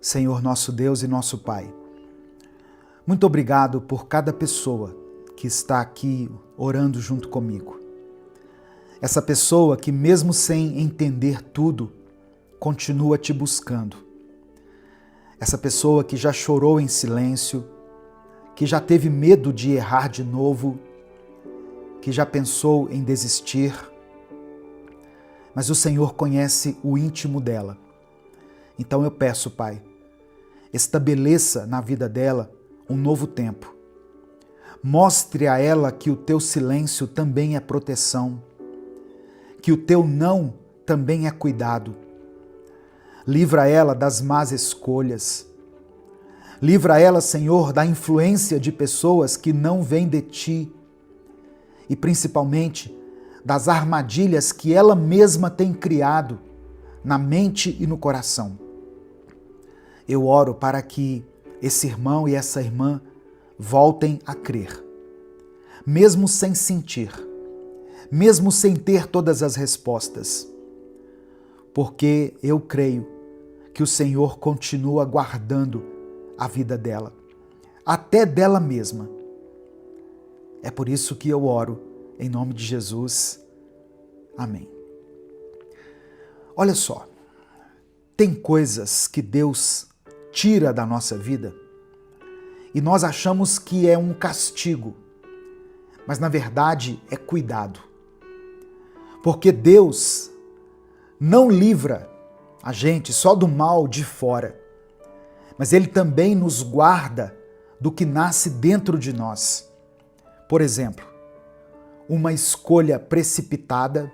Senhor nosso Deus e nosso Pai, muito obrigado por cada pessoa que está aqui orando junto comigo. Essa pessoa que, mesmo sem entender tudo, continua te buscando. Essa pessoa que já chorou em silêncio, que já teve medo de errar de novo, que já pensou em desistir, mas o Senhor conhece o íntimo dela. Então eu peço, Pai, estabeleça na vida dela um novo tempo. Mostre a ela que o teu silêncio também é proteção, que o teu não também é cuidado. Livra ela das más escolhas. Livra ela, Senhor, da influência de pessoas que não vêm de ti e principalmente das armadilhas que ela mesma tem criado na mente e no coração. Eu oro para que esse irmão e essa irmã voltem a crer, mesmo sem sentir, mesmo sem ter todas as respostas, porque eu creio que o Senhor continua guardando a vida dela, até dela mesma. É por isso que eu oro em nome de Jesus. Amém. Olha só, tem coisas que Deus tira da nossa vida e nós achamos que é um castigo, mas na verdade é cuidado. Porque Deus não livra a gente só do mal de fora, mas Ele também nos guarda do que nasce dentro de nós. Por exemplo, uma escolha precipitada,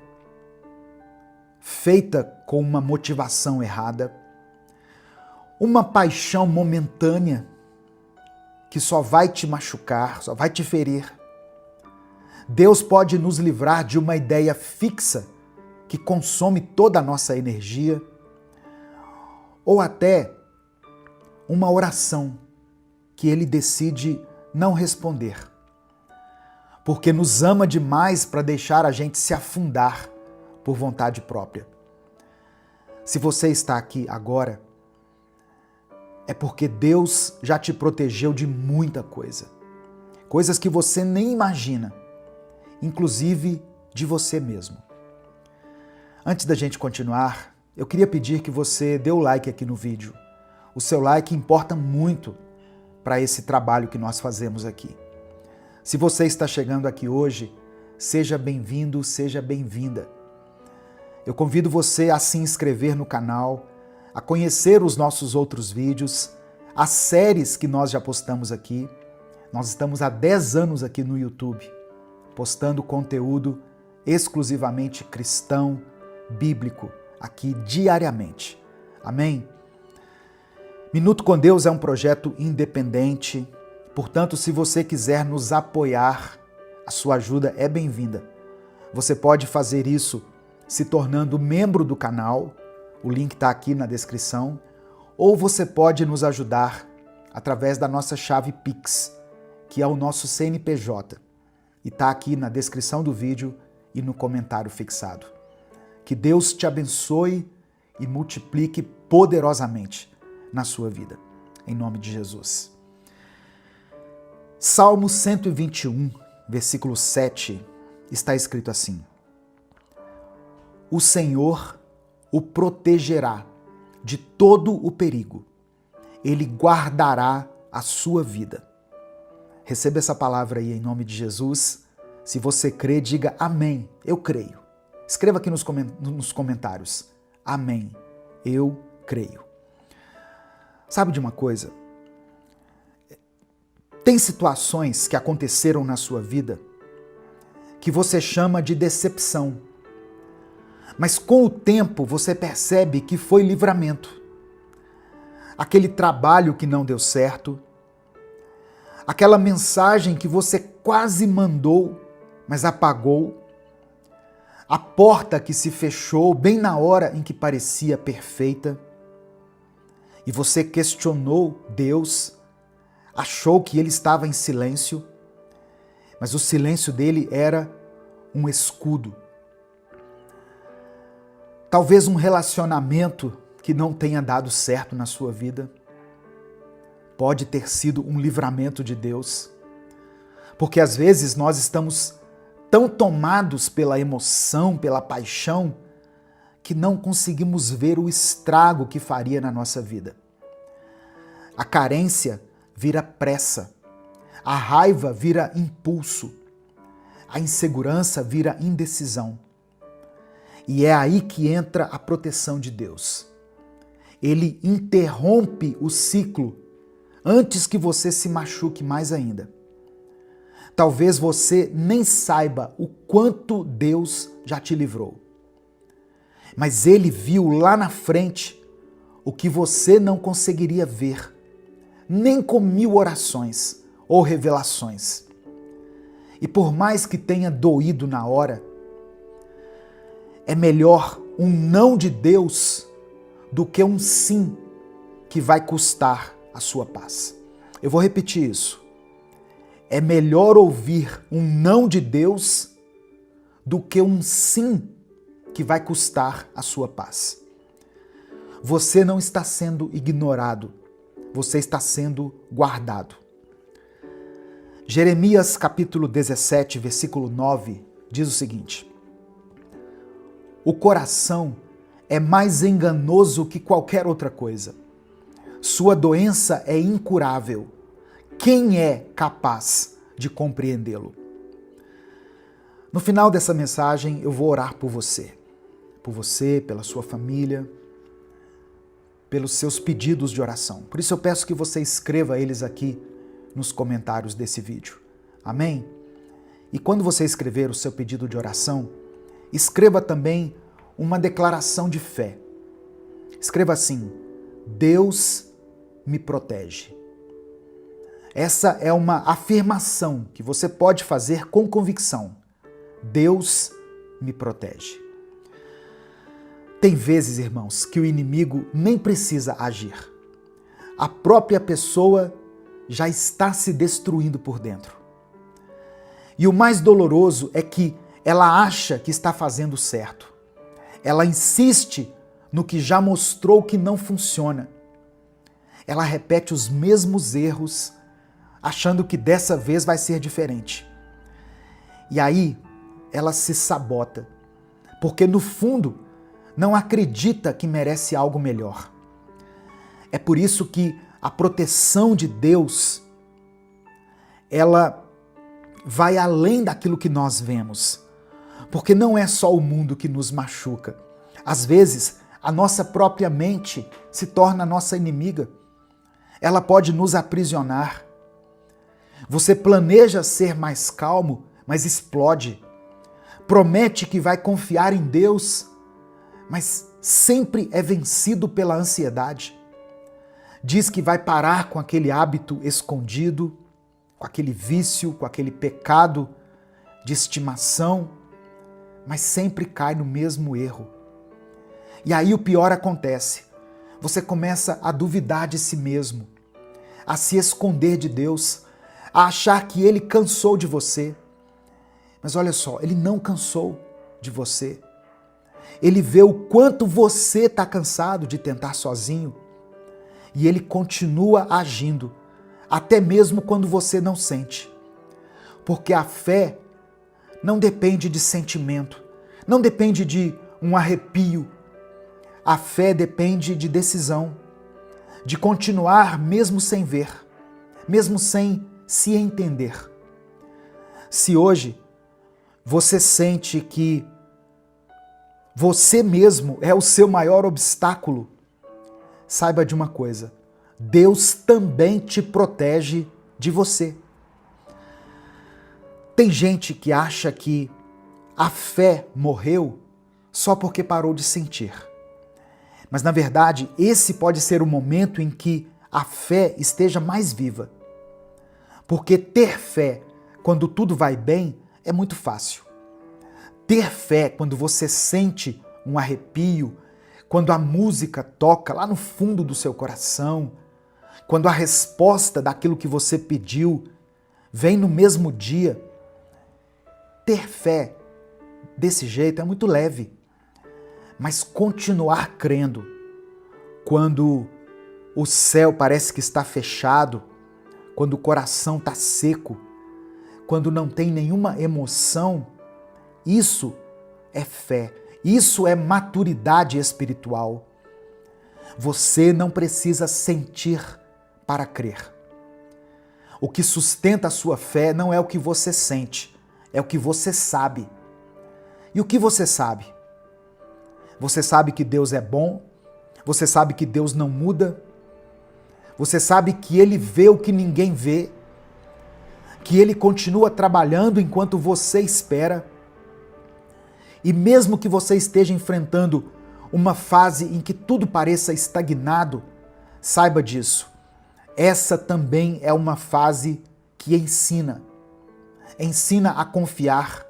feita com uma motivação errada, uma paixão momentânea que só vai te machucar, só vai te ferir. Deus pode nos livrar de uma ideia fixa que consome toda a nossa energia, ou até uma oração que Ele decide não responder, porque nos ama demais para deixar a gente se afundar por vontade própria. Se você está aqui agora, é porque Deus já te protegeu de muita coisa. Coisas que você nem imagina, inclusive de você mesmo. Antes da gente continuar, eu queria pedir que você dê o like aqui no vídeo. O seu like importa muito para esse trabalho que nós fazemos aqui. Se você está chegando aqui hoje, seja bem-vindo, seja bem-vinda. Eu convido você a se inscrever no canal, a conhecer os nossos outros vídeos, as séries que nós já postamos aqui. Nós estamos há 10 anos aqui no YouTube, postando conteúdo exclusivamente cristão, bíblico, aqui diariamente. Amém? Minuto com Deus é um projeto independente, portanto, se você quiser nos apoiar, a sua ajuda é bem-vinda. Você pode fazer isso se tornando membro do canal, o link está aqui na descrição, ou você pode nos ajudar através da nossa chave Pix, que é o nosso CNPJ, e está aqui na descrição do vídeo e no comentário fixado. Que Deus te abençoe e multiplique poderosamente na sua vida, em nome de Jesus. Salmo 121, versículo 7, está escrito assim: O Senhor o protegerá de todo o perigo. Ele guardará a sua vida. Receba essa palavra aí em nome de Jesus. Se você crê, diga amém. Eu creio. Escreva aqui nos comentários. Amém. Eu creio. Sabe de uma coisa? Tem situações que aconteceram na sua vida que você chama de decepção. Mas com o tempo você percebe que foi livramento. Aquele trabalho que não deu certo, aquela mensagem que você quase mandou, mas apagou, a porta que se fechou bem na hora em que parecia perfeita, e você questionou Deus, achou que Ele estava em silêncio, mas o silêncio dele era um escudo. Talvez um relacionamento que não tenha dado certo na sua vida. Pode ter sido um livramento de Deus. Porque às vezes nós estamos tão tomados pela emoção, pela paixão, que não conseguimos ver o estrago que faria na nossa vida. A carência vira pressa, a raiva vira impulso, a insegurança vira indecisão. E é aí que entra a proteção de Deus. Ele interrompe o ciclo antes que você se machuque mais ainda. Talvez você nem saiba o quanto Deus já te livrou. Mas Ele viu lá na frente o que você não conseguiria ver, nem com 1000 orações ou revelações. E por mais que tenha doído na hora, é melhor um não de Deus do que um sim que vai custar a sua paz. Eu vou repetir isso. É melhor ouvir um não de Deus do que um sim que vai custar a sua paz. Você não está sendo ignorado, você está sendo guardado. Jeremias capítulo 17, versículo 9, diz o seguinte: o coração é mais enganoso que qualquer outra coisa. Sua doença é incurável. Quem é capaz de compreendê-lo? No final dessa mensagem, eu vou orar por você, pela sua família, pelos seus pedidos de oração. Por isso eu peço que você escreva eles aqui nos comentários desse vídeo. Amém? E quando você escrever o seu pedido de oração, escreva também uma declaração de fé. Escreva assim: Deus me protege. Essa é uma afirmação que você pode fazer com convicção. Deus me protege. Tem vezes, irmãos, que o inimigo nem precisa agir. A própria pessoa já está se destruindo por dentro. E o mais doloroso é que ela acha que está fazendo certo. Ela insiste no que já mostrou que não funciona. Ela repete os mesmos erros, achando que dessa vez vai ser diferente. E aí, ela se sabota, porque no fundo não acredita que merece algo melhor. É por isso que a proteção de Deus, ela vai além daquilo que nós vemos. Porque não é só o mundo que nos machuca. Às vezes, a nossa própria mente se torna nossa inimiga. Ela pode nos aprisionar. Você planeja ser mais calmo, mas explode. Promete que vai confiar em Deus, mas sempre é vencido pela ansiedade. Diz que vai parar com aquele hábito escondido, com aquele vício, com aquele pecado de estimação, mas sempre cai no mesmo erro. E aí o pior acontece. Você começa a duvidar de si mesmo, a se esconder de Deus, a achar que Ele cansou de você. Mas olha só, Ele não cansou de você. Ele vê o quanto você está cansado de tentar sozinho e Ele continua agindo, até mesmo quando você não sente. Porque a fé não depende de sentimento, não depende de um arrepio. A fé depende de decisão, de continuar mesmo sem ver, mesmo sem se entender. Se hoje você sente que você mesmo é o seu maior obstáculo, saiba de uma coisa: Deus também te protege de você. Tem gente que acha que a fé morreu só porque parou de sentir. Mas, na verdade, esse pode ser o momento em que a fé esteja mais viva. Porque ter fé quando tudo vai bem é muito fácil. Ter fé quando você sente um arrepio, quando a música toca lá no fundo do seu coração, quando a resposta daquilo que você pediu vem no mesmo dia. Ter fé desse jeito é muito leve. mas continuar crendo quando o céu parece que está fechado, quando o coração está seco, quando não tem nenhuma emoção, isso é fé, isso é maturidade espiritual. Você não precisa sentir para crer. O que sustenta a sua fé não é o que você sente, é o que você sabe. E o que você sabe? Você sabe que Deus é bom, você sabe que Deus não muda, você sabe que Ele vê o que ninguém vê, que Ele continua trabalhando enquanto você espera. E mesmo que você esteja enfrentando uma fase em que tudo pareça estagnado, saiba disso. Essa também é uma fase que ensina. Ensina a confiar,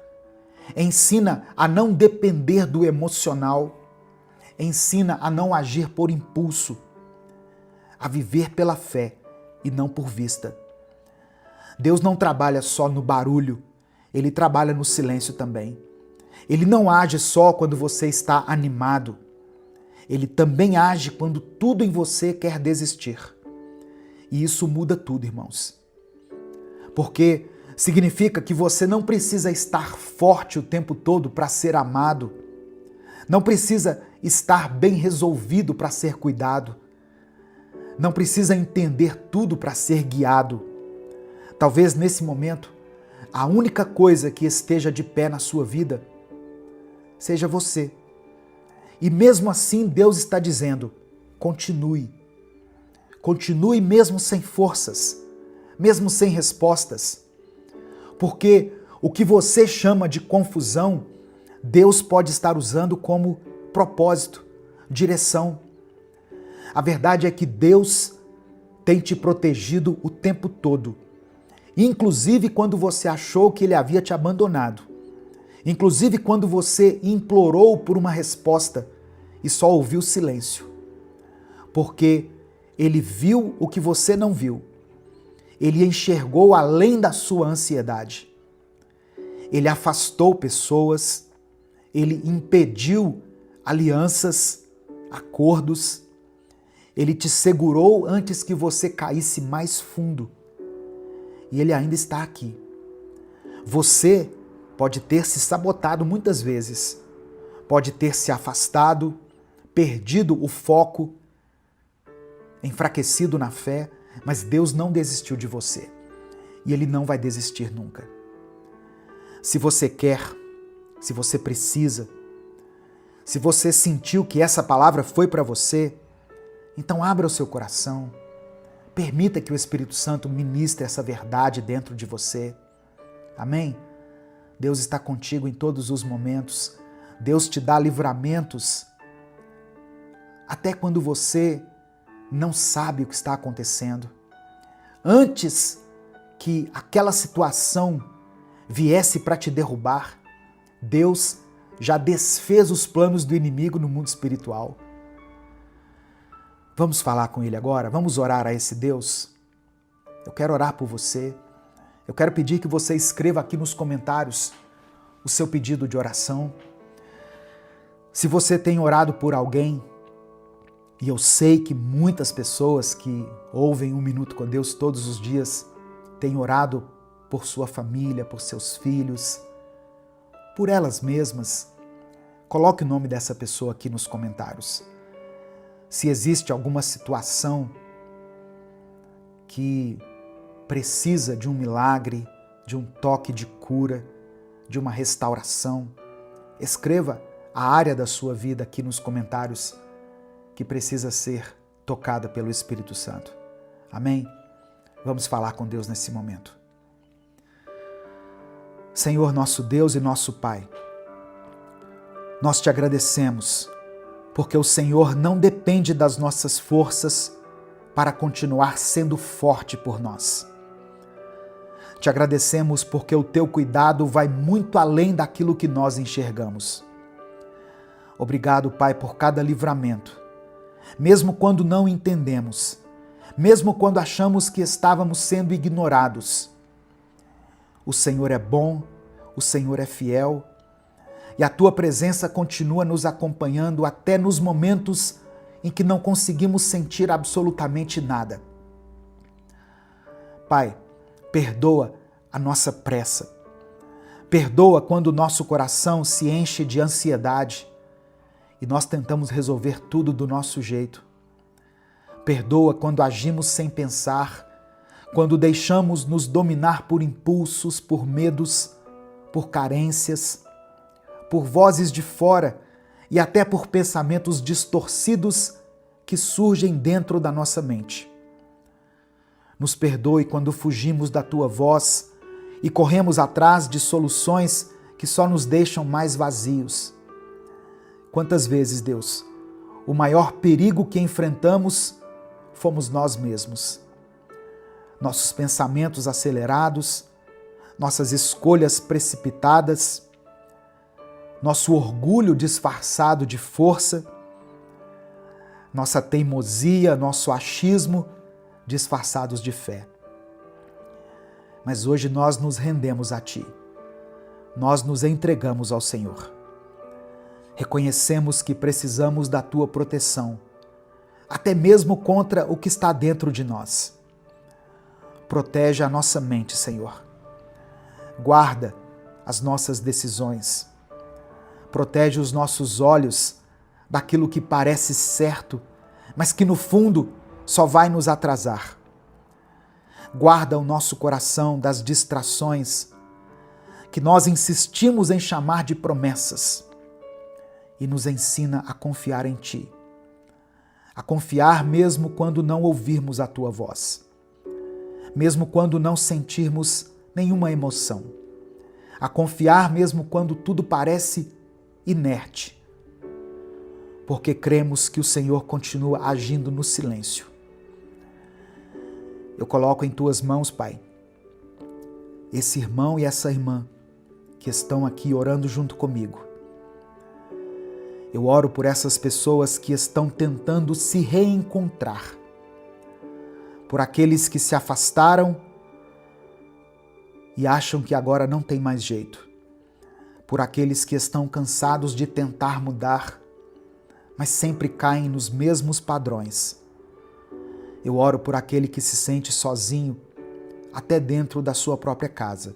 ensina a não depender do emocional, ensina a não agir por impulso, a viver pela fé e não por vista. Deus não trabalha só no barulho, Ele trabalha no silêncio também. Ele não age só quando você está animado. Ele também age quando tudo em você quer desistir. E isso muda tudo, irmãos. Porque significa que você não precisa estar forte o tempo todo para ser amado. Não precisa estar bem resolvido para ser cuidado. Não precisa entender tudo para ser guiado. Talvez nesse momento, a única coisa que esteja de pé na sua vida seja você. E mesmo assim, Deus está dizendo, continue. Continue mesmo sem forças, mesmo sem respostas. Porque o que você chama de confusão, Deus pode estar usando como propósito, direção. A verdade é que Deus tem te protegido o tempo todo. Inclusive quando você achou que Ele havia te abandonado. Inclusive quando você implorou por uma resposta e só ouviu silêncio. Porque Ele viu o que você não viu. Ele enxergou além da sua ansiedade. Ele afastou pessoas, Ele impediu alianças, acordos. Ele te segurou antes que você caísse mais fundo. E Ele ainda está aqui. Você pode ter se sabotado muitas vezes, pode ter se afastado, perdido o foco, enfraquecido na fé, mas Deus não desistiu de você. E Ele não vai desistir nunca. Se você quer, se você precisa, se você sentiu que essa palavra foi para você, então abra o seu coração, permita que o Espírito Santo ministre essa verdade dentro de você. Amém? Deus está contigo em todos os momentos. Deus te dá livramentos até quando você não sabe o que está acontecendo. Antes que aquela situação viesse para te derrubar, Deus já desfez os planos do inimigo no mundo espiritual. Vamos falar com Ele agora? Vamos orar a esse Deus? Eu quero orar por você. Eu quero pedir que você escreva aqui nos comentários o seu pedido de oração. Se você tem orado por alguém, e eu sei que muitas pessoas que ouvem 1 Minuto com Deus todos os dias têm orado por sua família, por seus filhos, por elas mesmas, coloque o nome dessa pessoa aqui nos comentários. Se existe alguma situação que precisa de um milagre, de um toque de cura, de uma restauração, escreva a área da sua vida aqui nos comentários que precisa ser tocada pelo Espírito Santo. Amém? Vamos falar com Deus nesse momento. Senhor, nosso Deus e nosso Pai, nós te agradecemos porque o Senhor não depende das nossas forças para continuar sendo forte por nós. Te agradecemos porque o teu cuidado vai muito além daquilo que nós enxergamos. Obrigado, Pai, por cada livramento. Mesmo quando não entendemos, mesmo quando achamos que estávamos sendo ignorados, o Senhor é bom, o Senhor é fiel, e a tua presença continua nos acompanhando até nos momentos em que não conseguimos sentir absolutamente nada. Pai, perdoa a nossa pressa. Perdoa quando o nosso coração se enche de ansiedade e nós tentamos resolver tudo do nosso jeito. Perdoa quando agimos sem pensar, quando deixamos nos dominar por impulsos, por medos, por carências, por vozes de fora e até por pensamentos distorcidos que surgem dentro da nossa mente. Nos perdoe quando fugimos da tua voz e corremos atrás de soluções que só nos deixam mais vazios. Quantas vezes, Deus, o maior perigo que enfrentamos fomos nós mesmos. Nossos pensamentos acelerados, nossas escolhas precipitadas, nosso orgulho disfarçado de força, nossa teimosia, nosso achismo disfarçados de fé. Mas hoje nós nos rendemos a Ti. Nós nos entregamos ao Senhor. Reconhecemos que precisamos da Tua proteção, até mesmo contra o que está dentro de nós. Protege a nossa mente, Senhor. Guarda as nossas decisões. Protege os nossos olhos daquilo que parece certo, mas que no fundo só vai nos atrasar. Guarda o nosso coração das distrações que nós insistimos em chamar de promessas e nos ensina a confiar em Ti. A confiar mesmo quando não ouvirmos a Tua voz, mesmo quando não sentirmos nenhuma emoção. A confiar mesmo quando tudo parece inerte, porque cremos que o Senhor continua agindo no silêncio. Eu coloco em Tuas mãos, Pai, esse irmão e essa irmã que estão aqui orando junto comigo. Eu oro por essas pessoas que estão tentando se reencontrar, por aqueles que se afastaram e acham que agora não tem mais jeito, por aqueles que estão cansados de tentar mudar, mas sempre caem nos mesmos padrões. Eu oro por aquele que se sente sozinho, até dentro da sua própria casa,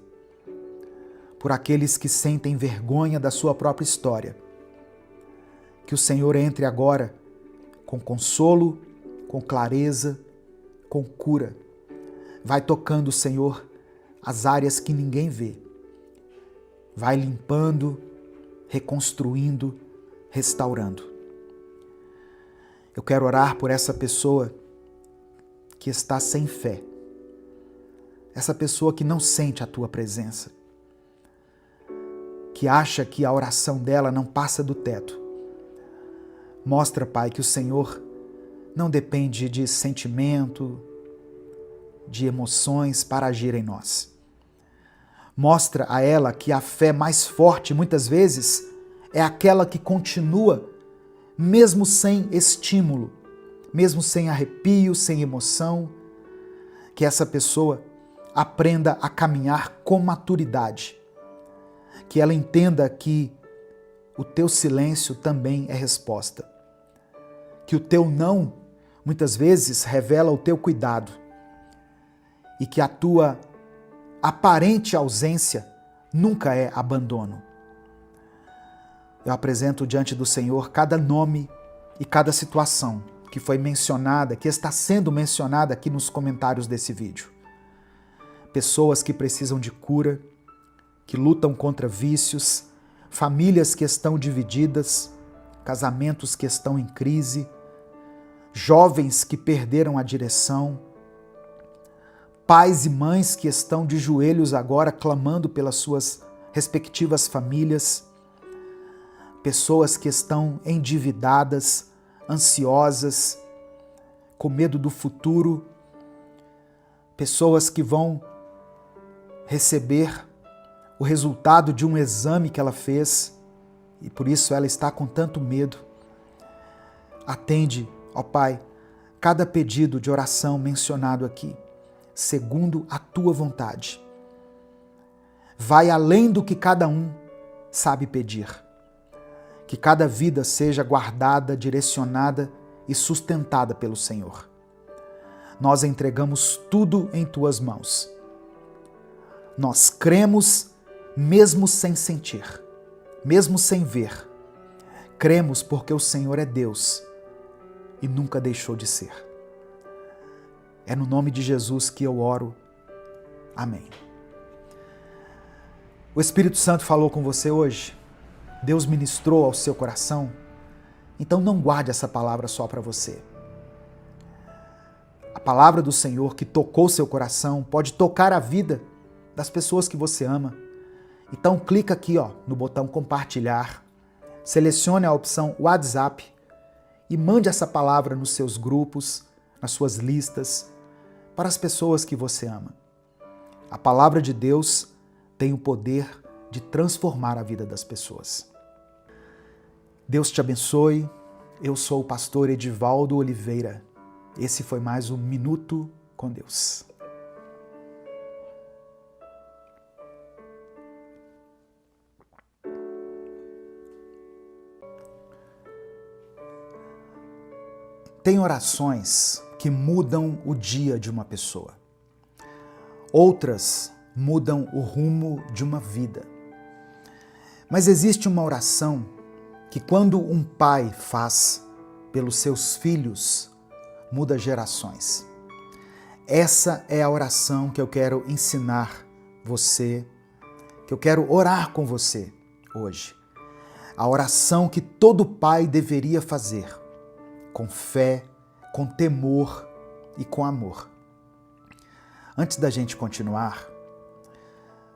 por aqueles que sentem vergonha da sua própria história. Que o Senhor entre agora com consolo, com clareza, com cura. Vai tocando, Senhor, as áreas que ninguém vê. Vai limpando, reconstruindo, restaurando. Eu quero orar por essa pessoa que está sem fé. Essa pessoa que não sente a Tua presença. Que acha que a oração dela não passa do teto. Mostra, Pai, que o Senhor não depende de sentimento, de emoções para agir em nós. Mostra a ela que a fé mais forte, muitas vezes, é aquela que continua, mesmo sem estímulo, mesmo sem arrepio, sem emoção. Que essa pessoa aprenda a caminhar com maturidade. Que ela entenda que o Teu silêncio também é resposta. Que o Teu não, muitas vezes, revela o Teu cuidado. E que a Tua aparente ausência nunca é abandono. Eu apresento diante do Senhor cada nome e cada situação que foi mencionada, que está sendo mencionada aqui nos comentários desse vídeo. Pessoas que precisam de cura, que lutam contra vícios, famílias que estão divididas, casamentos que estão em crise, jovens que perderam a direção, pais e mães que estão de joelhos agora clamando pelas suas respectivas famílias, pessoas que estão endividadas, ansiosas, com medo do futuro, pessoas que vão receber o resultado de um exame que ela fez e por isso ela está com tanto medo. Atende, ó Pai, cada pedido de oração mencionado aqui, segundo a Tua vontade. Vai além do que cada um sabe pedir. que cada vida seja guardada, direcionada e sustentada pelo Senhor. Nós entregamos tudo em tuas mãos. Nós cremos mesmo sem sentir, mesmo sem ver. Cremos porque o Senhor é Deus e nunca deixou de ser. É no nome de Jesus que eu oro. Amém. O Espírito Santo falou com você hoje? Deus ministrou ao seu coração? Então não guarde essa palavra só para você. A palavra do Senhor que tocou seu coração pode tocar a vida das pessoas que você ama. Então clica aqui no botão compartilhar, selecione a opção WhatsApp e mande essa palavra nos seus grupos, nas suas listas, para as pessoas que você ama. A palavra de Deus tem o poder de transformar a vida das pessoas. Deus te abençoe. Eu sou o pastor Edivaldo Oliveira. Esse foi mais um Minuto com Deus. Tem orações que mudam o dia de uma pessoa. Outras mudam o rumo de uma vida. Mas existe uma oração que quando um pai faz pelos seus filhos, muda gerações. Essa é a oração que eu quero ensinar você, que eu quero orar com você hoje. A oração que todo pai deveria fazer, com fé, com temor e com amor. Antes da gente continuar,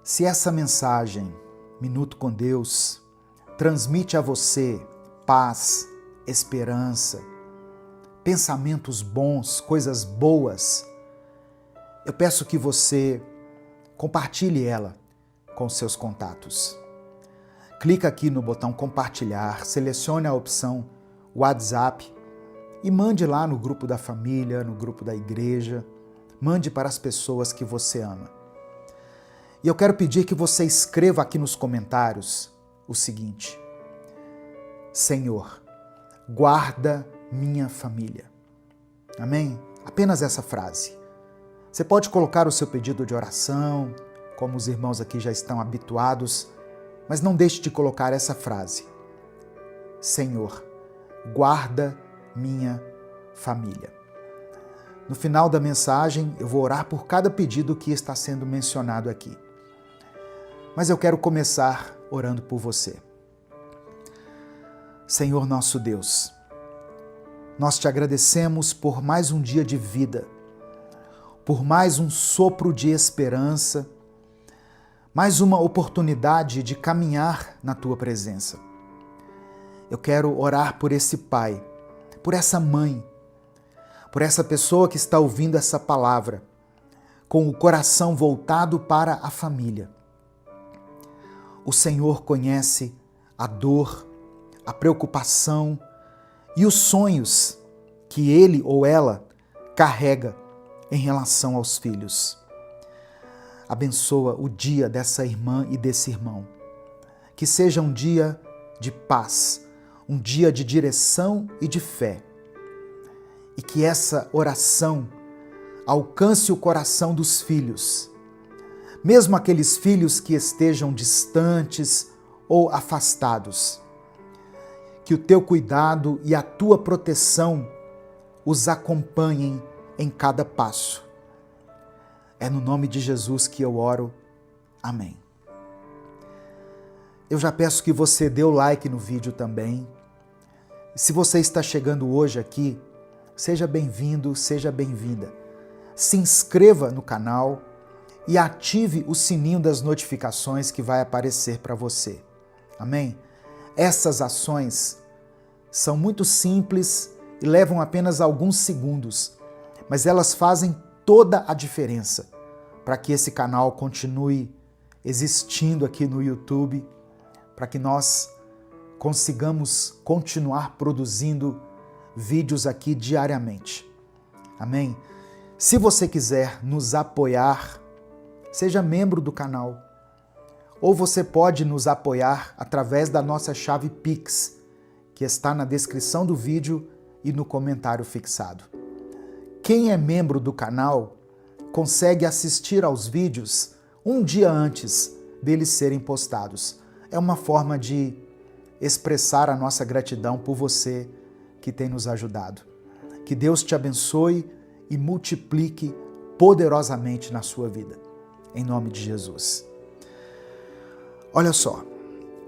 se essa mensagem, Minuto com Deus, transmite a você paz, esperança, pensamentos bons, coisas boas, eu peço que você compartilhe ela com seus contatos. Clica aqui no botão compartilhar, selecione a opção WhatsApp e mande lá no grupo da família, no grupo da igreja, mande para as pessoas que você ama. E eu quero pedir que você escreva aqui nos comentários o seguinte: Senhor, guarda minha família. Amém? Apenas essa frase. Você pode colocar o seu pedido de oração, como os irmãos aqui já estão habituados, mas não deixe de colocar essa frase: Senhor, guarda minha família. No final da mensagem, eu vou orar por cada pedido que está sendo mencionado aqui. Mas eu quero começar orando por você. Senhor nosso Deus, nós te agradecemos por mais um dia de vida, por mais um sopro de esperança, mais uma oportunidade de caminhar na tua presença. Eu quero orar por esse pai, por essa mãe, por essa pessoa que está ouvindo essa palavra, com o coração voltado para a família. O Senhor conhece a dor, a preocupação e os sonhos que ele ou ela carrega em relação aos filhos. Abençoa o dia dessa irmã e desse irmão. Que seja um dia de paz, um dia de direção e de fé. E que essa oração alcance o coração dos filhos, mesmo aqueles filhos que estejam distantes ou afastados. Que o teu cuidado e a tua proteção os acompanhem em cada passo. É no nome de Jesus que eu oro. Amém. Eu já peço que você dê o like no vídeo também. Se você está chegando hoje aqui, seja bem-vindo, seja bem-vinda. Se inscreva no canal e ative o sininho das notificações que vai aparecer para você. Amém? Essas ações são muito simples e levam apenas alguns segundos, mas elas fazem toda a diferença para que esse canal continue existindo aqui no YouTube, para que nós consigamos continuar produzindo vídeos aqui diariamente. Amém? Se você quiser nos apoiar, seja membro do canal, ou você pode nos apoiar através da nossa chave Pix, que está na descrição do vídeo e no comentário fixado. Quem é membro do canal consegue assistir aos vídeos um dia antes deles serem postados. É uma forma de expressar a nossa gratidão por você que tem nos ajudado. Que Deus te abençoe e multiplique poderosamente na sua vida. Em nome de Jesus. Olha só,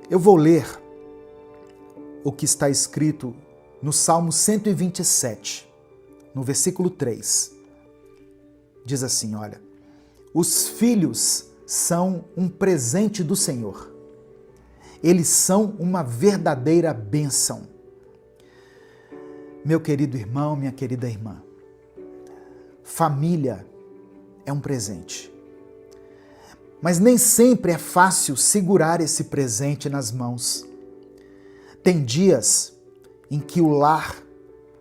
eu vou ler o que está escrito no Salmo 127, no versículo 3. Diz assim, olha: os filhos são um presente do Senhor. Eles são uma verdadeira bênção. Meu querido irmão, minha querida irmã, família é um presente. Mas nem sempre é fácil segurar esse presente nas mãos. Tem dias em que o lar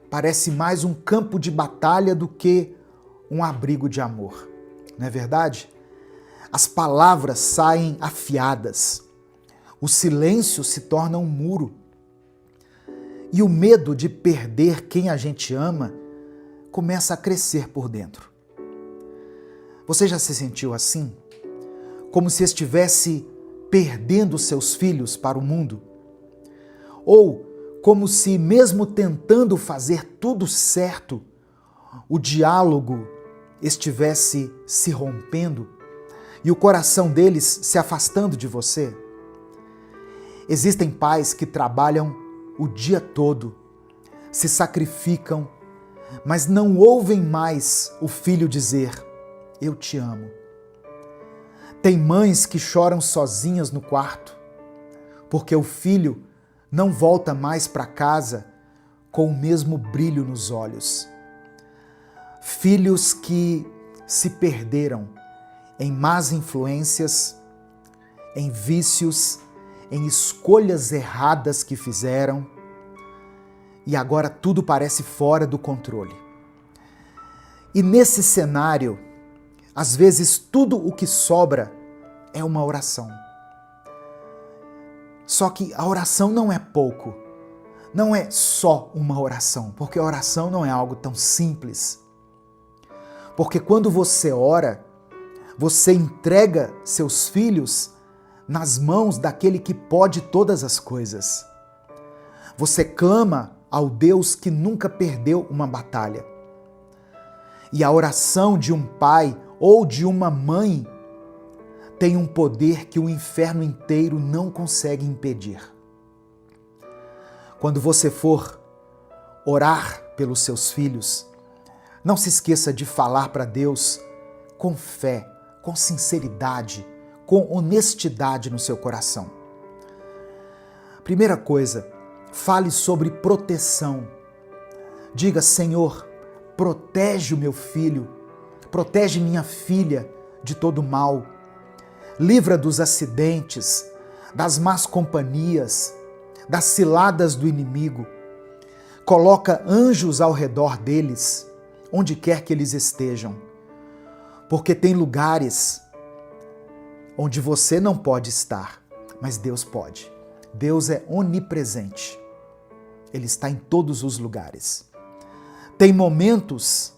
parece mais um campo de batalha do que um abrigo de amor. Não é verdade? As palavras saem afiadas. O silêncio se torna um muro. E o medo de perder quem a gente ama começa a crescer por dentro. Você já se sentiu assim? Como se estivesse perdendo seus filhos para o mundo? Ou como se, mesmo tentando fazer tudo certo, o diálogo estivesse se rompendo e o coração deles se afastando de você? Existem pais que trabalham o dia todo, se sacrificam, mas não ouvem mais o filho dizer: eu te amo. Tem mães que choram sozinhas no quarto, porque o filho não volta mais para casa com o mesmo brilho nos olhos. Filhos que se perderam em más influências, em vícios, em escolhas erradas que fizeram, e agora tudo parece fora do controle. E nesse cenário, às vezes tudo o que sobra é uma oração. Só que a oração não é pouco, não é só uma oração, porque a oração não é algo tão simples. Porque quando você ora, você entrega seus filhos nas mãos daquele que pode todas as coisas. Você clama ao Deus que nunca perdeu uma batalha. E a oração de um pai ou de uma mãe tem um poder que o inferno inteiro não consegue impedir. Quando você for orar pelos seus filhos, não se esqueça de falar para Deus com fé, com sinceridade, com honestidade no seu coração. Primeira coisa, fale sobre proteção. Diga: Senhor, protege o meu filho, protege minha filha de todo mal, livra dos acidentes, das más companhias, das ciladas do inimigo. Coloca anjos ao redor deles, onde quer que eles estejam, porque tem lugares onde você não pode estar, mas Deus pode. Deus é onipresente. Ele está em todos os lugares. Tem momentos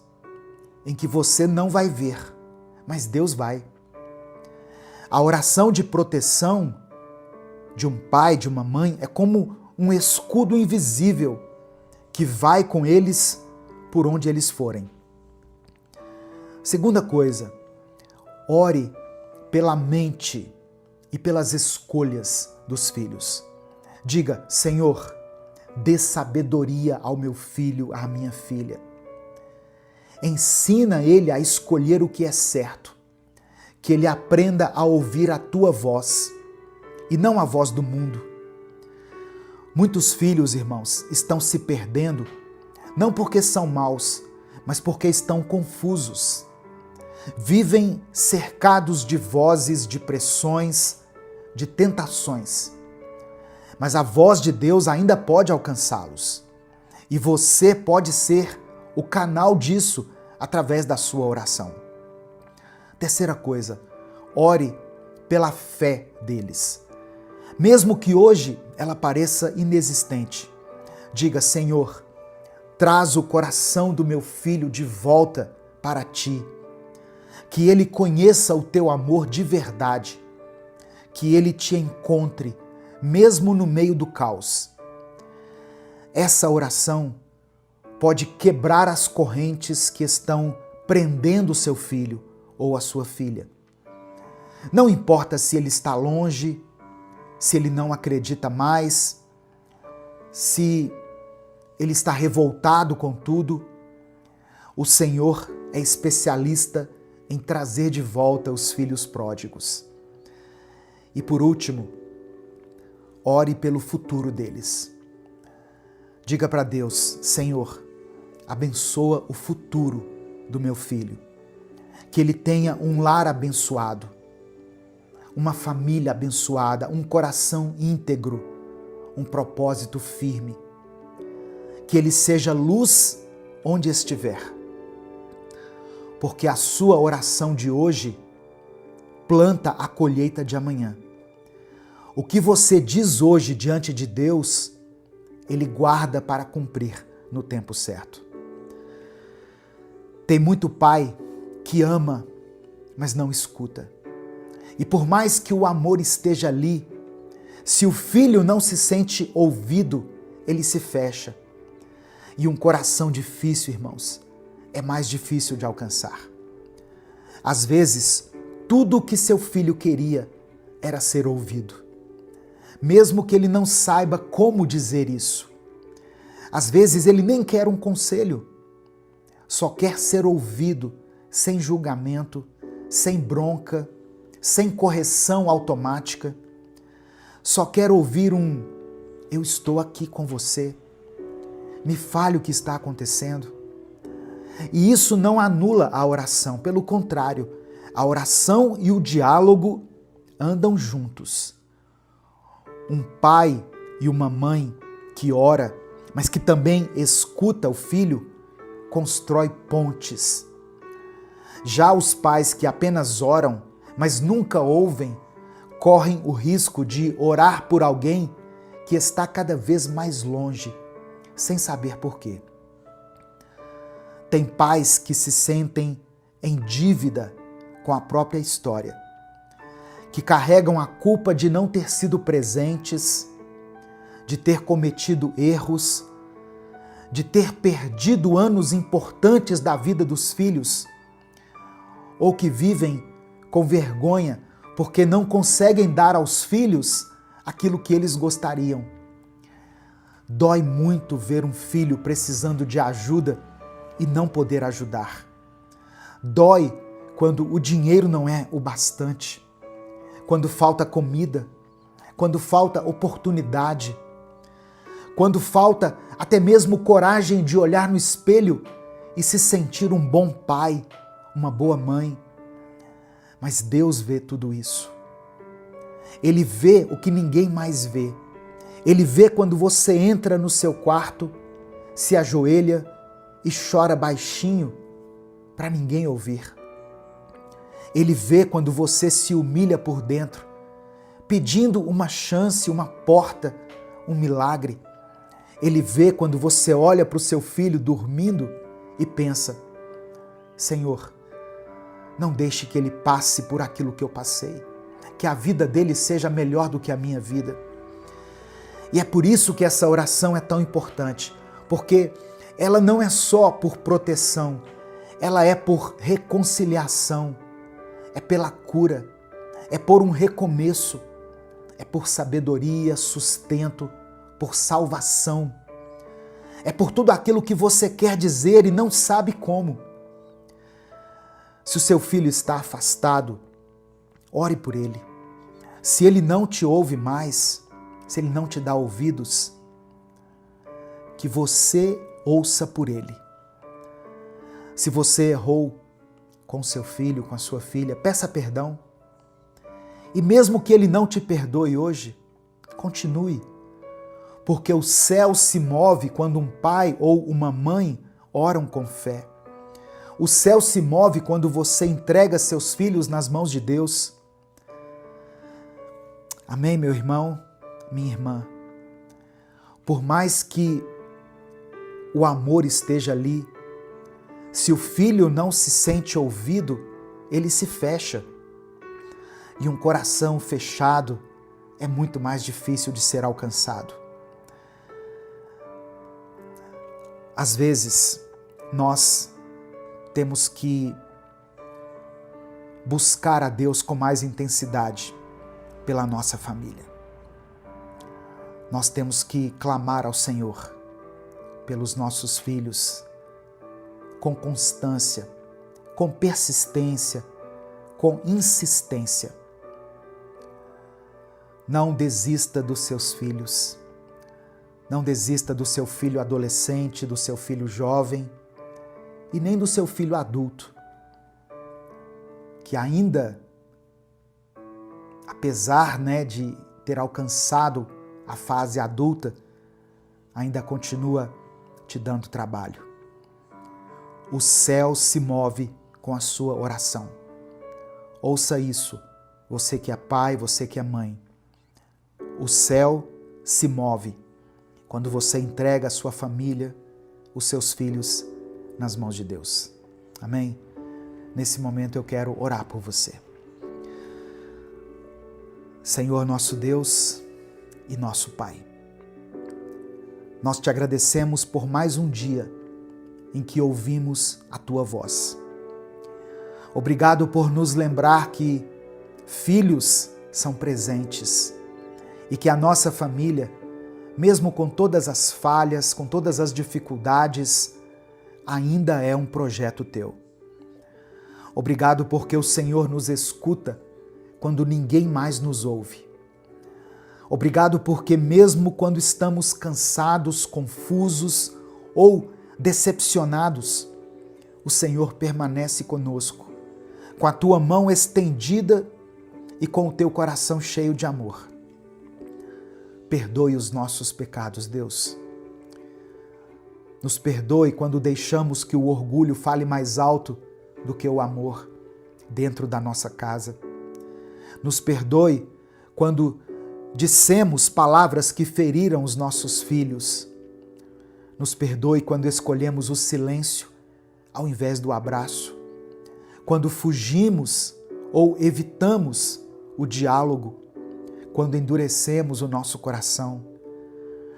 em que você não vai ver, mas Deus vai. A oração de proteção de um pai, de uma mãe, é como um escudo invisível que vai com eles por onde eles forem. Segunda coisa, ore pela mente e pelas escolhas dos filhos. Diga: Senhor, dê sabedoria ao meu filho, à minha filha. Ensina ele a escolher o que é certo, que ele aprenda a ouvir a tua voz e não a voz do mundo. Muitos filhos, irmãos, estão se perdendo, não porque são maus, mas porque estão confusos. Vivem cercados de vozes, de pressões, de tentações. Mas a voz de Deus ainda pode alcançá-los. E você pode ser o canal disso através da sua oração. Terceira coisa, ore pela fé deles. Mesmo que hoje ela pareça inexistente, Diga: Senhor, traz o coração do meu filho de volta para ti. Que ele conheça o teu amor de verdade. Que ele te encontre, mesmo no meio do caos. Essa oração pode quebrar as correntes que estão prendendo o seu filho ou a sua filha. Não importa se ele está longe, se ele não acredita mais, se ele está revoltado com tudo, o Senhor é especialista em trazer de volta os filhos pródigos. E por último, ore pelo futuro deles. Diga para Deus: Senhor, abençoa o futuro do meu filho. Que ele tenha um lar abençoado, uma família abençoada, um coração íntegro, um propósito firme. Que ele seja luz onde estiver. Porque a sua oração de hoje planta a colheita de amanhã. O que você diz hoje diante de Deus, Ele guarda para cumprir no tempo certo. Tem muito pai que ama, mas não escuta. E por mais que o amor esteja ali, se o filho não se sente ouvido, ele se fecha. E um coração difícil, irmãos, é mais difícil de alcançar. Às vezes, tudo o que seu filho queria era ser ouvido. Mesmo que ele não saiba como dizer isso. Às vezes ele nem quer um conselho, só quer ser ouvido sem julgamento, sem bronca, sem correção automática. Só quer ouvir um: eu estou aqui com você, me fale o que está acontecendo. E isso não anula a oração, pelo contrário, a oração e o diálogo andam juntos. Um pai e uma mãe que ora, mas que também escuta o filho, constrói pontes. Já os pais que apenas oram, mas nunca ouvem, correm o risco de orar por alguém que está cada vez mais longe, sem saber por quê. Tem pais que se sentem em dívida com a própria história, que carregam a culpa de não ter sido presentes, de ter cometido erros, de ter perdido anos importantes da vida dos filhos, ou que vivem com vergonha porque não conseguem dar aos filhos aquilo que eles gostariam. Dói muito ver um filho precisando de ajuda e não poder ajudar. Dói quando o dinheiro não é o bastante, quando falta comida, quando falta oportunidade, quando falta até mesmo coragem de olhar no espelho e se sentir um bom pai, uma boa mãe. Mas Deus vê tudo isso. Ele vê o que ninguém mais vê. Ele vê quando você entra no seu quarto, se ajoelha e chora baixinho para ninguém ouvir. Ele vê quando você se humilha por dentro, pedindo uma chance, uma porta, um milagre. Ele vê quando você olha para o seu filho dormindo e pensa: Senhor, não deixe que ele passe por aquilo que eu passei, que a vida dele seja melhor do que a minha vida. E é por isso que essa oração é tão importante, porque ela não é só por proteção, ela é por reconciliação, é pela cura, é por um recomeço, é por sabedoria, sustento, por salvação. É por tudo aquilo que você quer dizer e não sabe como. Se o seu filho está afastado, ore por ele. Se ele não te ouve mais, se ele não te dá ouvidos, que você ouça por ele. Se você errou com seu filho, com a sua filha, peça perdão. E mesmo que ele não te perdoe hoje, continue. Porque o céu se move quando um pai ou uma mãe oram com fé. O céu se move quando você entrega seus filhos nas mãos de Deus. Amém, meu irmão, minha irmã? Por mais que o amor esteja ali. Se o filho não se sente ouvido, ele se fecha. E um coração fechado é muito mais difícil de ser alcançado. Às vezes, nós temos que buscar a Deus com mais intensidade pela nossa família. Nós temos que clamar ao Senhor pelos nossos filhos com constância, com persistência, com insistência. Não desista dos seus filhos. Não desista do seu filho adolescente, do seu filho jovem e nem do seu filho adulto, que ainda, apesar, de ter alcançado a fase adulta, ainda continua te dando trabalho. O céu se move com a sua oração. Ouça isso, você que é pai, você que é mãe. O céu se move quando você entrega a sua família, os seus filhos, nas mãos de Deus. Amém? Nesse momento eu quero orar por você. Senhor, nosso Deus e nosso Pai, nós te agradecemos por mais um dia em que ouvimos a Tua voz. Obrigado por nos lembrar que filhos são presentes e que a nossa família, mesmo com todas as falhas, com todas as dificuldades, ainda é um projeto Teu. Obrigado porque o Senhor nos escuta quando ninguém mais nos ouve. Obrigado porque mesmo quando estamos cansados, confusos ou decepcionados, o Senhor permanece conosco, com a Tua mão estendida e com o Teu coração cheio de amor. Perdoe os nossos pecados, Deus. Nos perdoe quando deixamos que o orgulho fale mais alto do que o amor dentro da nossa casa. Nos perdoe quando dissemos palavras que feriram os nossos filhos. Nos perdoe quando escolhemos o silêncio ao invés do abraço. Quando fugimos ou evitamos o diálogo. Quando endurecemos o nosso coração.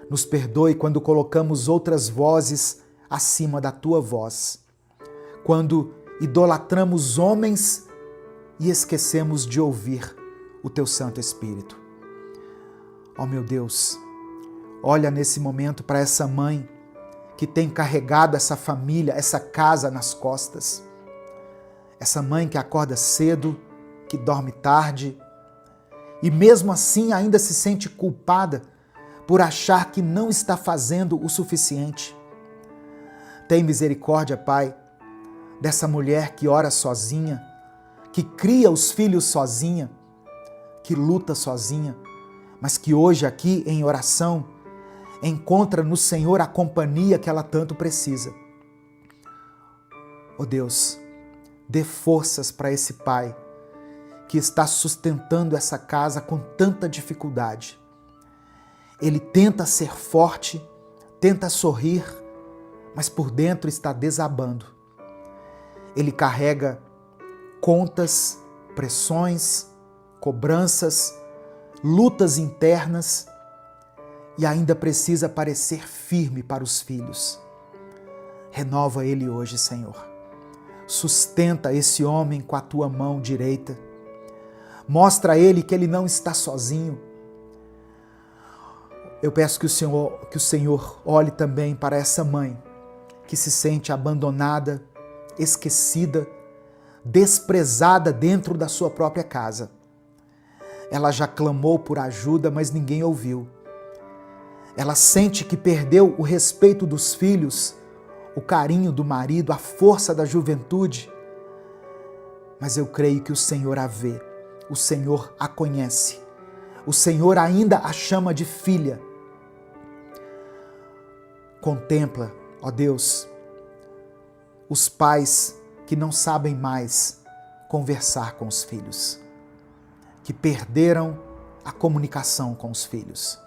Nos perdoe quando colocamos outras vozes acima da Tua voz. Quando idolatramos homens e esquecemos de ouvir o Teu Santo Espírito. Ó meu Deus, olha nesse momento para essa mãe que tem carregado essa família, essa casa nas costas. Essa mãe que acorda cedo, que dorme tarde e mesmo assim ainda se sente culpada por achar que não está fazendo o suficiente. Tem misericórdia, Pai, dessa mulher que ora sozinha, que cria os filhos sozinha, que luta sozinha, mas que hoje aqui em oração encontra no Senhor a companhia que ela tanto precisa. Ó Deus, dê forças para esse pai que está sustentando essa casa com tanta dificuldade. Ele tenta ser forte, tenta sorrir, mas por dentro está desabando. Ele carrega contas, pressões, cobranças, lutas internas e ainda precisa parecer firme para os filhos. Renova ele hoje, Senhor. Sustenta esse homem com a Tua mão direita. Mostra a ele que ele não está sozinho. Eu peço que o Senhor olhe também para essa mãe que se sente abandonada, esquecida, desprezada dentro da sua própria casa. Ela já clamou por ajuda, mas ninguém ouviu. Ela sente que perdeu o respeito dos filhos, o carinho do marido, a força da juventude. Mas eu creio que o Senhor a vê, o Senhor a conhece, o Senhor ainda a chama de filha. Contempla, ó Deus, os pais que não sabem mais conversar com os filhos, que perderam a comunicação com os filhos.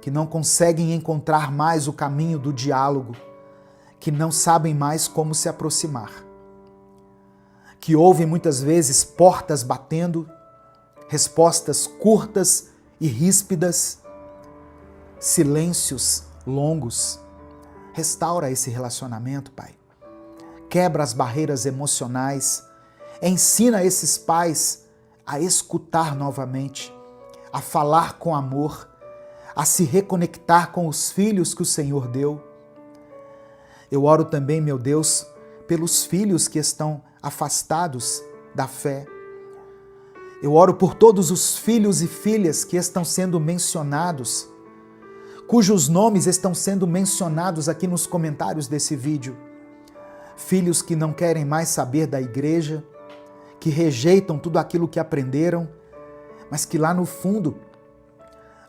que não conseguem encontrar mais o caminho do diálogo, que não sabem mais como se aproximar, que ouvem muitas vezes portas batendo, respostas curtas e ríspidas, silêncios longos. Restaura esse relacionamento, Pai. Quebra as barreiras emocionais. Ensina esses pais a escutar novamente, a falar com amor, a se reconectar com os filhos que o Senhor deu. Eu oro também, meu Deus, pelos filhos que estão afastados da fé. Eu oro por todos os filhos e filhas que estão sendo mencionados, cujos nomes estão sendo mencionados aqui nos comentários desse vídeo. Filhos que não querem mais saber da igreja, que rejeitam tudo aquilo que aprenderam, mas que lá no fundo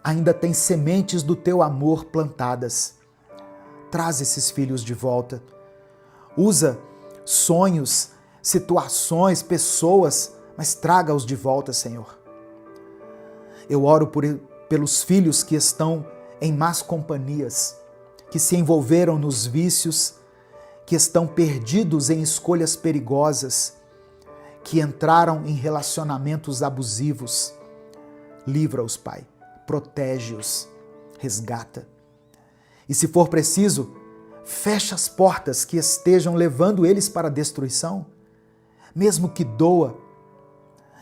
ainda tem sementes do teu amor plantadas. Traz esses filhos de volta. Usa sonhos, situações, pessoas, mas traga-os de volta, Senhor. Eu oro pelos filhos que estão em más companhias, que se envolveram nos vícios, que estão perdidos em escolhas perigosas, que entraram em relacionamentos abusivos. Livra-os, Pai. Protege-os. Resgata. E se for preciso, fecha as portas que estejam levando eles para a destruição, mesmo que doa,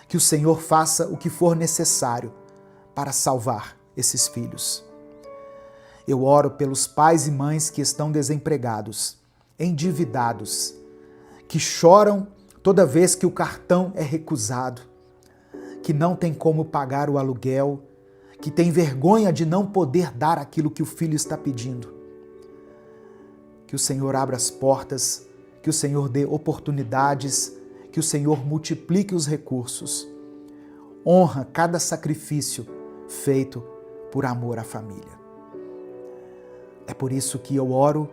que o Senhor faça o que for necessário para salvar esses filhos. Eu oro pelos pais e mães que estão desempregados, endividados, que choram toda vez que o cartão é recusado, que não tem como pagar o aluguel, que tem vergonha de não poder dar aquilo que o filho está pedindo. Que o Senhor abra as portas, que o Senhor dê oportunidades, que o Senhor multiplique os recursos. Honra cada sacrifício feito por amor à família. É por isso que eu oro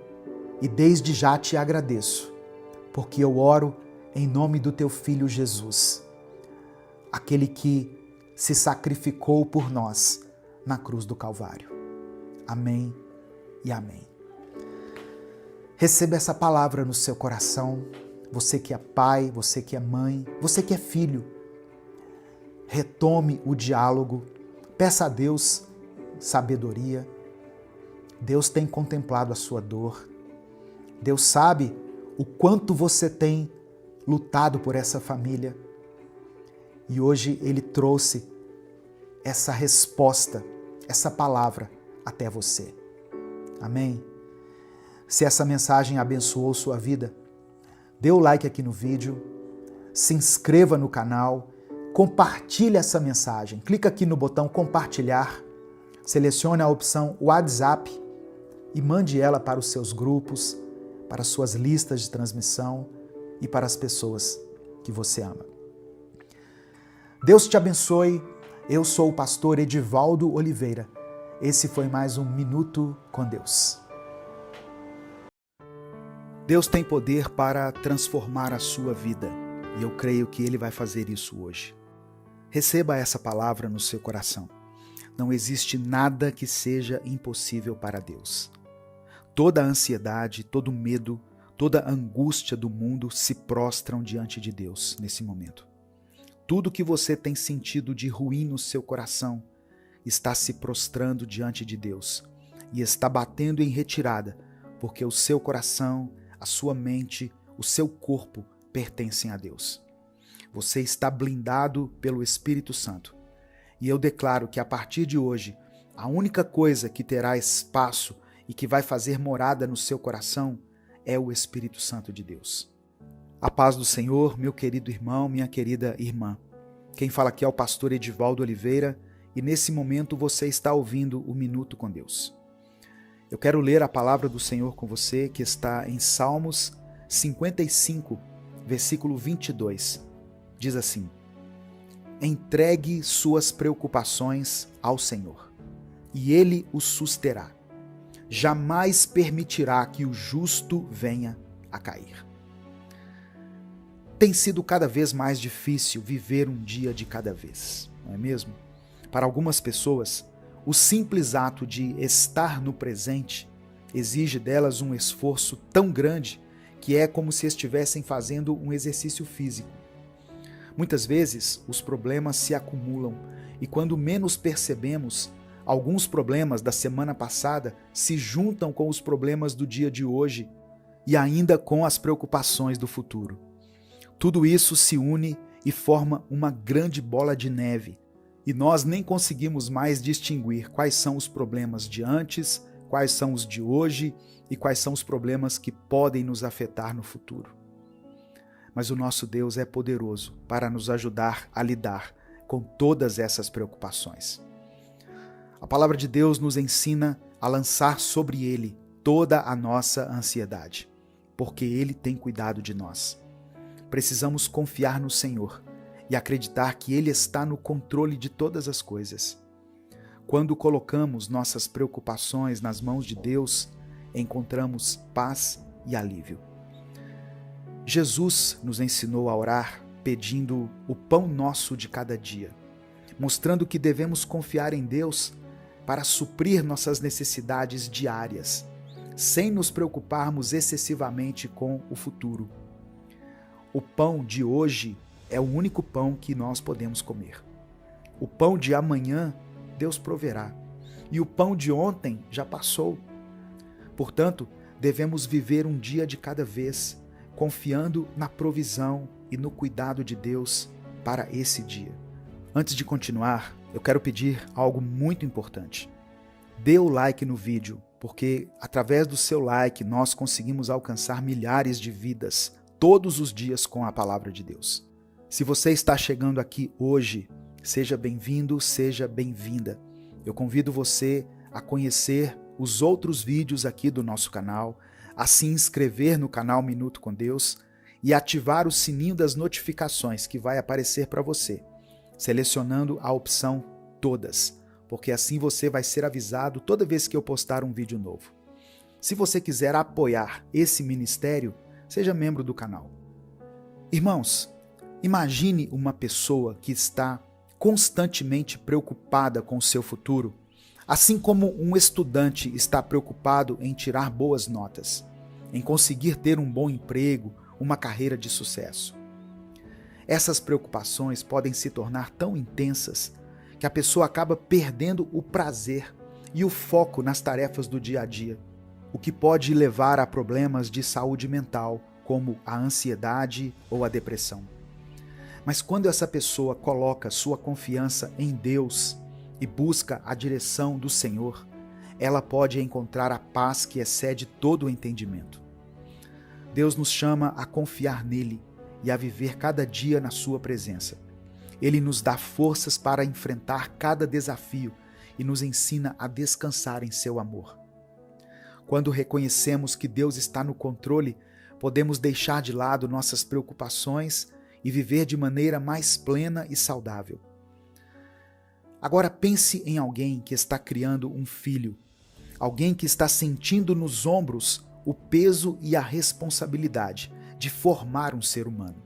e desde já te agradeço, porque eu oro em nome do teu Filho Jesus, aquele que se sacrificou por nós na cruz do Calvário. Amém e amém. Receba essa palavra no seu coração, você que é pai, você que é mãe, você que é filho. Retome o diálogo, peça a Deus sabedoria. Deus tem contemplado a sua dor. Deus sabe o quanto você tem lutado por essa família. E hoje Ele trouxe essa resposta, essa palavra até você. Amém? Se essa mensagem abençoou sua vida, dê o like aqui no vídeo, se inscreva no canal, compartilhe essa mensagem. Clica aqui no botão compartilhar, selecione a opção WhatsApp e mande ela para os seus grupos, para as suas listas de transmissão e para as pessoas que você ama. Deus te abençoe. Eu sou o pastor Edivaldo Oliveira. Esse foi mais um Minuto com Deus. Deus tem poder para transformar a sua vida e eu creio que Ele vai fazer isso hoje. Receba essa palavra no seu coração. Não existe nada que seja impossível para Deus. Toda a ansiedade, todo o medo, toda a angústia do mundo se prostram diante de Deus nesse momento. Tudo que você tem sentido de ruim no seu coração está se prostrando diante de Deus e está batendo em retirada, porque o seu coração, a sua mente, o seu corpo pertencem a Deus. Você está blindado pelo Espírito Santo. E eu declaro que a partir de hoje, a única coisa que terá espaço e que vai fazer morada no seu coração é o Espírito Santo de Deus. A paz do Senhor, meu querido irmão, minha querida irmã. Quem fala aqui é o pastor Edivaldo Oliveira e nesse momento você está ouvindo o Minuto com Deus. Eu quero ler a palavra do Senhor com você que está em Salmos 55, versículo 22. Diz assim: entregue suas preocupações ao Senhor e Ele os susterá. Jamais permitirá que o justo venha a cair. Tem sido cada vez mais difícil viver um dia de cada vez, não é mesmo? Para algumas pessoas, O simples ato de estar no presente exige delas um esforço tão grande que é como se estivessem fazendo um exercício físico. Muitas vezes, os problemas se acumulam e quando menos percebemos, alguns problemas da semana passada se juntam com os problemas do dia de hoje e ainda com as preocupações do futuro. Tudo isso se une e forma uma grande bola de neve, e nós nem conseguimos mais distinguir quais são os problemas de antes, quais são os de hoje e quais são os problemas que podem nos afetar no futuro. Mas o nosso Deus é poderoso para nos ajudar a lidar com todas essas preocupações. A palavra de Deus nos ensina a lançar sobre Ele toda a nossa ansiedade, porque Ele tem cuidado de nós. Precisamos confiar no Senhor e acreditar que Ele está no controle de todas as coisas. Quando colocamos nossas preocupações nas mãos de Deus, encontramos paz e alívio. Jesus nos ensinou a orar pedindo o pão nosso de cada dia, mostrando que devemos confiar em Deus para suprir nossas necessidades diárias, sem nos preocuparmos excessivamente com o futuro. O pão de hoje é o único pão que nós podemos comer. O pão de amanhã, Deus proverá. E o pão de ontem já passou. Portanto, devemos viver um dia de cada vez, confiando na provisão e no cuidado de Deus para esse dia. Antes de continuar, eu quero pedir algo muito importante. Dê o like no vídeo, porque através do seu like nós conseguimos alcançar milhares de vidas todos os dias com a palavra de Deus. Se você está chegando aqui hoje, seja bem-vindo, seja bem-vinda. Eu convido você a conhecer os outros vídeos aqui do nosso canal, a se inscrever no canal Minuto com Deus e ativar o sininho das notificações que vai aparecer para você, selecionando a opção Todas, porque assim você vai ser avisado toda vez que eu postar um vídeo novo. Se você quiser apoiar esse ministério, seja membro do canal. Irmãos, imagine uma pessoa que está constantemente preocupada com o seu futuro, assim como um estudante está preocupado em tirar boas notas, em conseguir ter um bom emprego, uma carreira de sucesso. Essas preocupações podem se tornar tão intensas que a pessoa acaba perdendo o prazer e o foco nas tarefas do dia a dia, o que pode levar a problemas de saúde mental, como a ansiedade ou a depressão. Mas quando essa pessoa coloca sua confiança em Deus e busca a direção do Senhor, ela pode encontrar a paz que excede todo o entendimento. Deus nos chama a confiar nele e a viver cada dia na sua presença. Ele nos dá forças para enfrentar cada desafio e nos ensina a descansar em seu amor. Quando reconhecemos que Deus está no controle, podemos deixar de lado nossas preocupações e viver de maneira mais plena e saudável. Agora pense em alguém que está criando um filho, alguém que está sentindo nos ombros o peso e a responsabilidade de formar um ser humano.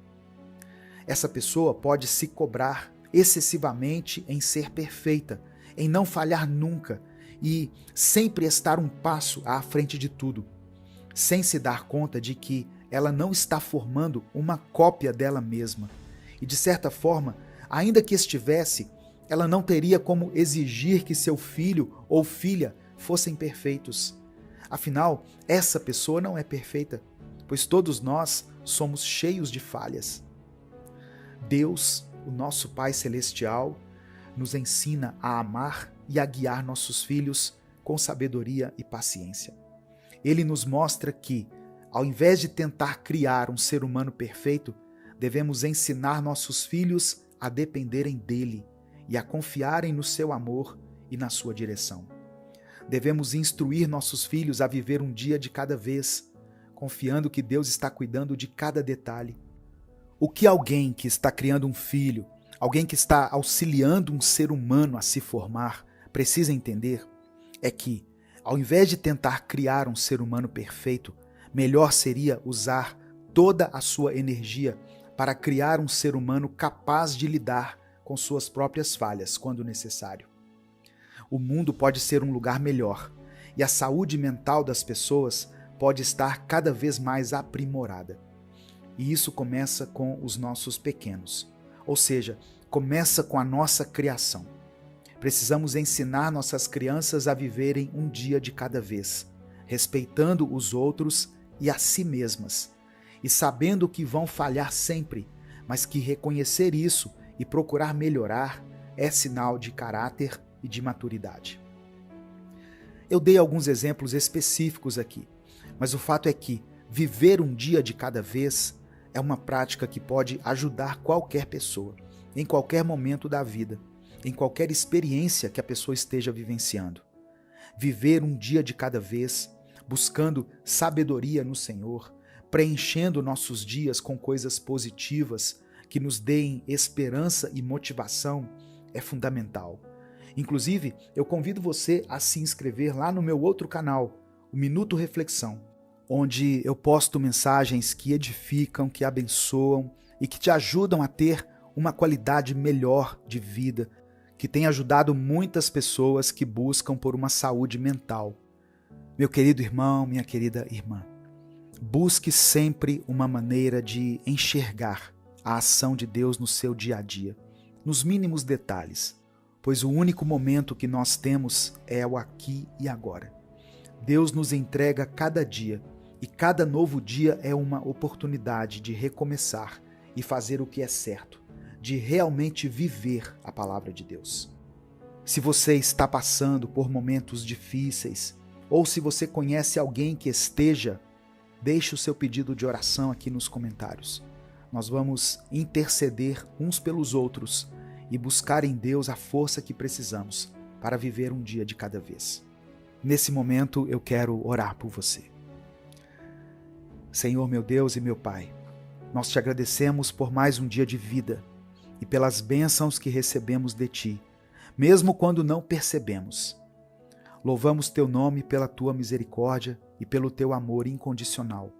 Essa pessoa pode se cobrar excessivamente em ser perfeita, em não falhar nunca e sempre estar um passo à frente de tudo, sem se dar conta de que ela não está formando uma cópia dela mesma. E de certa forma, ainda que estivesse, ela não teria como exigir que seu filho ou filha fossem perfeitos. Afinal, essa pessoa não é perfeita, pois todos nós somos cheios de falhas. Deus, o nosso Pai Celestial, nos ensina a amar e a guiar nossos filhos com sabedoria e paciência. Ele nos mostra que, ao invés de tentar criar um ser humano perfeito, devemos ensinar nossos filhos a dependerem dele e a confiarem no seu amor e na sua direção. Devemos instruir nossos filhos a viver um dia de cada vez, confiando que Deus está cuidando de cada detalhe. O que alguém que está criando um filho, alguém que está auxiliando um ser humano a se formar, precisa entender é que, ao invés de tentar criar um ser humano perfeito, melhor seria usar toda a sua energia para criar um ser humano capaz de lidar com suas próprias falhas quando necessário. o mundo pode ser um lugar melhor e a saúde mental das pessoas pode estar cada vez mais aprimorada. E isso começa com os nossos pequenos, ou seja, começa com a nossa criação. Precisamos ensinar nossas crianças a viverem um dia de cada vez, respeitando os outros e a si mesmas, e sabendo que vão falhar sempre, mas que reconhecer isso e procurar melhorar é sinal de caráter e de maturidade. Eu dei alguns exemplos específicos aqui, mas o fato é que viver um dia de cada vez é uma prática que pode ajudar qualquer pessoa, em qualquer momento da vida, em qualquer experiência que a pessoa esteja vivenciando. Viver um dia de cada vez, buscando sabedoria no Senhor, preenchendo nossos dias com coisas positivas que nos deem esperança e motivação é fundamental. Inclusive, eu convido você a se inscrever lá no meu outro canal, o Minuto Reflexão, onde eu posto mensagens que edificam, que abençoam e que te ajudam a ter uma qualidade melhor de vida, que tem ajudado muitas pessoas que buscam por uma saúde mental. Meu querido irmão, minha querida irmã, busque sempre uma maneira de enxergar a ação de Deus no seu dia a dia, nos mínimos detalhes, pois o único momento que nós temos é o aqui e agora. Deus nos entrega cada dia, e cada novo dia é uma oportunidade de recomeçar e fazer o que é certo, de realmente viver a palavra de Deus. Se você está passando por momentos difíceis, ou se você conhece alguém que esteja, deixe o seu pedido de oração aqui nos comentários. Nós vamos interceder uns pelos outros e buscar em Deus a força que precisamos para viver um dia de cada vez. Nesse momento eu quero orar por você. Senhor, meu Deus e meu Pai, nós te agradecemos por mais um dia de vida e pelas bênçãos que recebemos de Ti, mesmo quando não percebemos. Louvamos Teu nome pela Tua misericórdia e pelo Teu amor incondicional.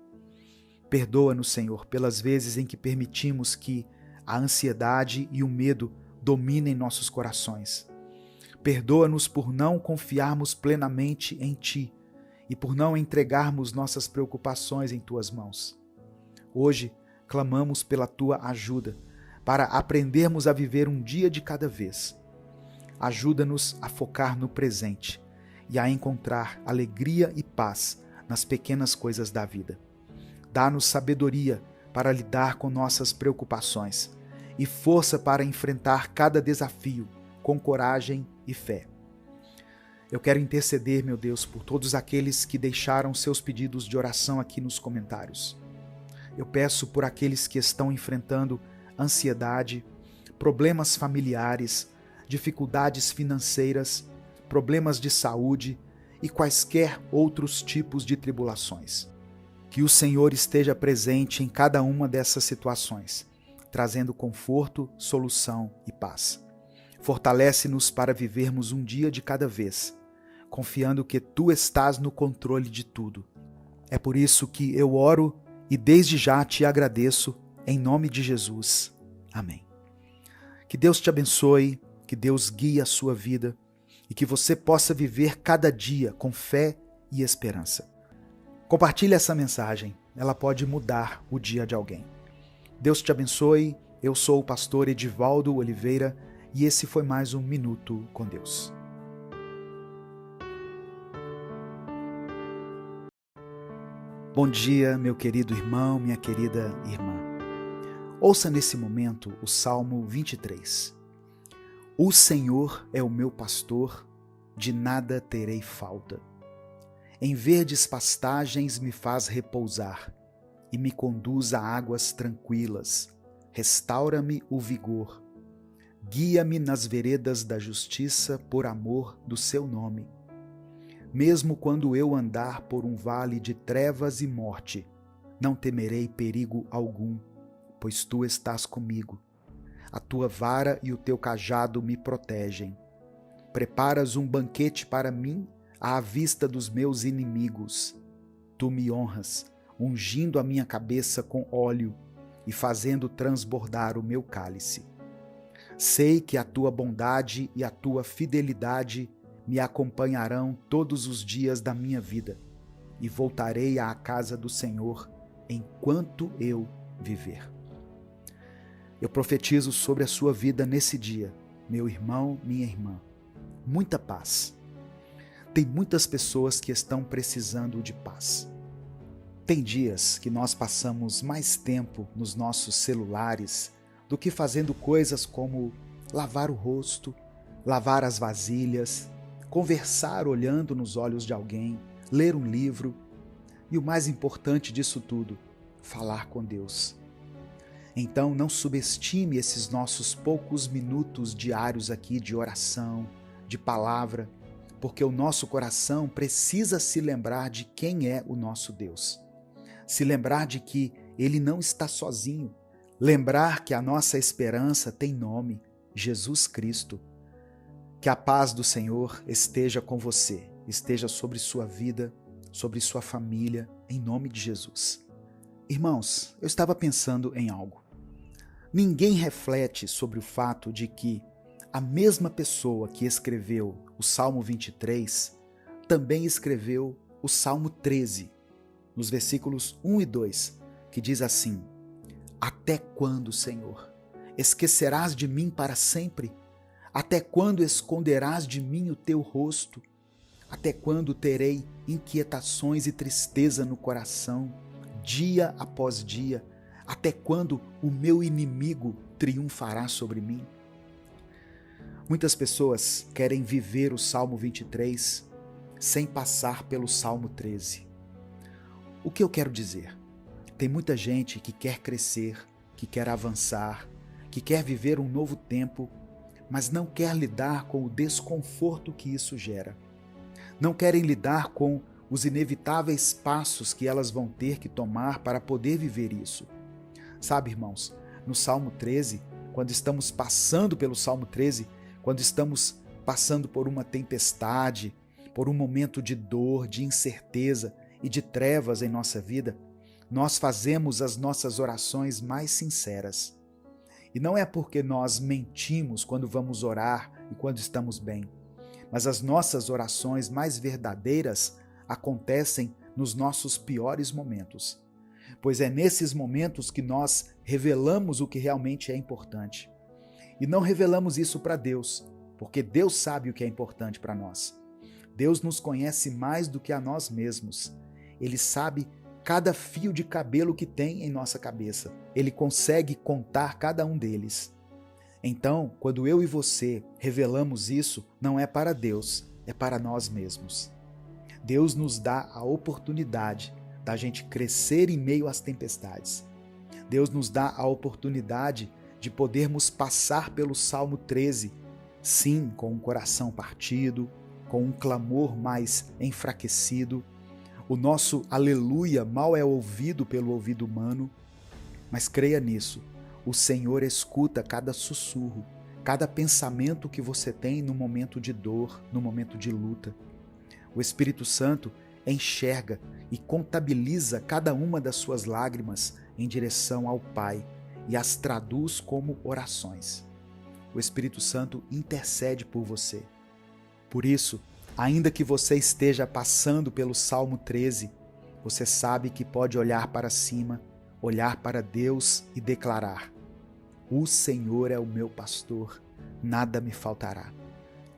Perdoa-nos, Senhor, pelas vezes em que permitimos que a ansiedade e o medo dominem nossos corações. Perdoa-nos por não confiarmos plenamente em Ti e por não entregarmos nossas preocupações em Tuas mãos. Hoje, clamamos pela Tua ajuda para aprendermos a viver um dia de cada vez. Ajuda-nos a focar no presente e a encontrar alegria e paz nas pequenas coisas da vida. Dá-nos sabedoria para lidar com nossas preocupações e força para enfrentar cada desafio com coragem e fé. Eu quero interceder, meu Deus, por todos aqueles que deixaram seus pedidos de oração aqui nos comentários. Eu peço por aqueles que estão enfrentando ansiedade, problemas familiares, dificuldades financeiras, problemas de saúde e quaisquer outros tipos de tribulações. Que o Senhor esteja presente em cada uma dessas situações, trazendo conforto, solução e paz. Fortalece-nos para vivermos um dia de cada vez, confiando que Tu estás no controle de tudo. É por isso que eu oro e desde já te agradeço, em nome de Jesus. Amém. Que Deus te abençoe, que Deus guie a sua vida e que você possa viver cada dia com fé e esperança. Compartilhe essa mensagem, ela pode mudar o dia de alguém. Deus te abençoe, eu sou o pastor Edivaldo Oliveira e esse foi mais um Minuto com Deus. Bom dia, meu querido irmão, minha querida irmã. Ouça nesse momento o Salmo 23. O Senhor é o meu pastor, de nada terei falta. Em verdes pastagens me faz repousar e me conduz a águas tranquilas. Restaura-me o vigor. Guia-me nas veredas da justiça por amor do seu nome. Mesmo quando eu andar por um vale de trevas e morte, não temerei perigo algum, pois tu estás comigo. A tua vara e o teu cajado me protegem. Preparas um banquete para mim à vista dos meus inimigos. Tu me honras, ungindo a minha cabeça com óleo e fazendo transbordar o meu cálice. Sei que a tua bondade e a tua fidelidade me acompanharão todos os dias da minha vida, e voltarei à casa do Senhor enquanto eu viver. Eu profetizo sobre a sua vida nesse dia, meu irmão, minha irmã, muita paz. Tem muitas pessoas que estão precisando de paz. Tem dias que nós passamos mais tempo nos nossos celulares do que fazendo coisas como lavar o rosto, lavar as vasilhas, conversar olhando nos olhos de alguém, ler um livro e o mais importante disso tudo, falar com Deus. Então não subestime esses nossos poucos minutos diários aqui de oração, de palavra, porque o nosso coração precisa se lembrar de quem é o nosso Deus. Se lembrar de que Ele não está sozinho. Lembrar que a nossa esperança tem nome, Jesus Cristo. Que a paz do Senhor esteja com você, esteja sobre sua vida, sobre sua família, em nome de Jesus. Irmãos, eu estava pensando em algo. Ninguém reflete sobre o fato de que a mesma pessoa que escreveu o Salmo 23 também escreveu o Salmo 13, nos versículos 1 e 2, que diz assim: Até quando, Senhor, esquecerás de mim para sempre? Até quando esconderás de mim o teu rosto? Até quando terei inquietações e tristeza no coração, dia após dia? Até quando o meu inimigo triunfará sobre mim? Muitas pessoas querem viver o Salmo 23 sem passar pelo Salmo 13. O que eu quero dizer? Tem muita gente que quer crescer, que quer avançar, que quer viver um novo tempo, mas não quer lidar com o desconforto que isso gera. Não querem lidar com os inevitáveis passos que elas vão ter que tomar para poder viver isso. Sabe, irmãos, no Salmo 13, quando estamos passando pelo Salmo 13, quando estamos passando por uma tempestade, por um momento de dor, de incerteza e de trevas em nossa vida, nós fazemos as nossas orações mais sinceras. E não é porque nós mentimos quando vamos orar e quando estamos bem, mas as nossas orações mais verdadeiras acontecem nos nossos piores momentos, pois é nesses momentos que nós revelamos o que realmente é importante. E não revelamos isso para Deus, porque Deus sabe o que é importante para nós. Deus nos conhece mais do que a nós mesmos. Ele sabe cada fio de cabelo que tem em nossa cabeça. Ele consegue contar cada um deles. Então, quando eu e você revelamos isso, não é para Deus, é para nós mesmos. Deus nos dá a oportunidade da gente crescer em meio às tempestades. Deus nos dá a oportunidade de podermos passar pelo Salmo 13, sim, com um coração partido, com um clamor mais enfraquecido. O nosso aleluia mal é ouvido pelo ouvido humano, mas creia nisso, o Senhor escuta cada sussurro, cada pensamento que você tem no momento de dor, no momento de luta. O Espírito Santo enxerga e contabiliza cada uma das suas lágrimas em direção ao Pai e as traduz como orações. O Espírito Santo intercede por você. Por isso, ainda que você esteja passando pelo Salmo 13, você sabe que pode olhar para cima, olhar para Deus e declarar: O Senhor é o meu pastor, nada me faltará.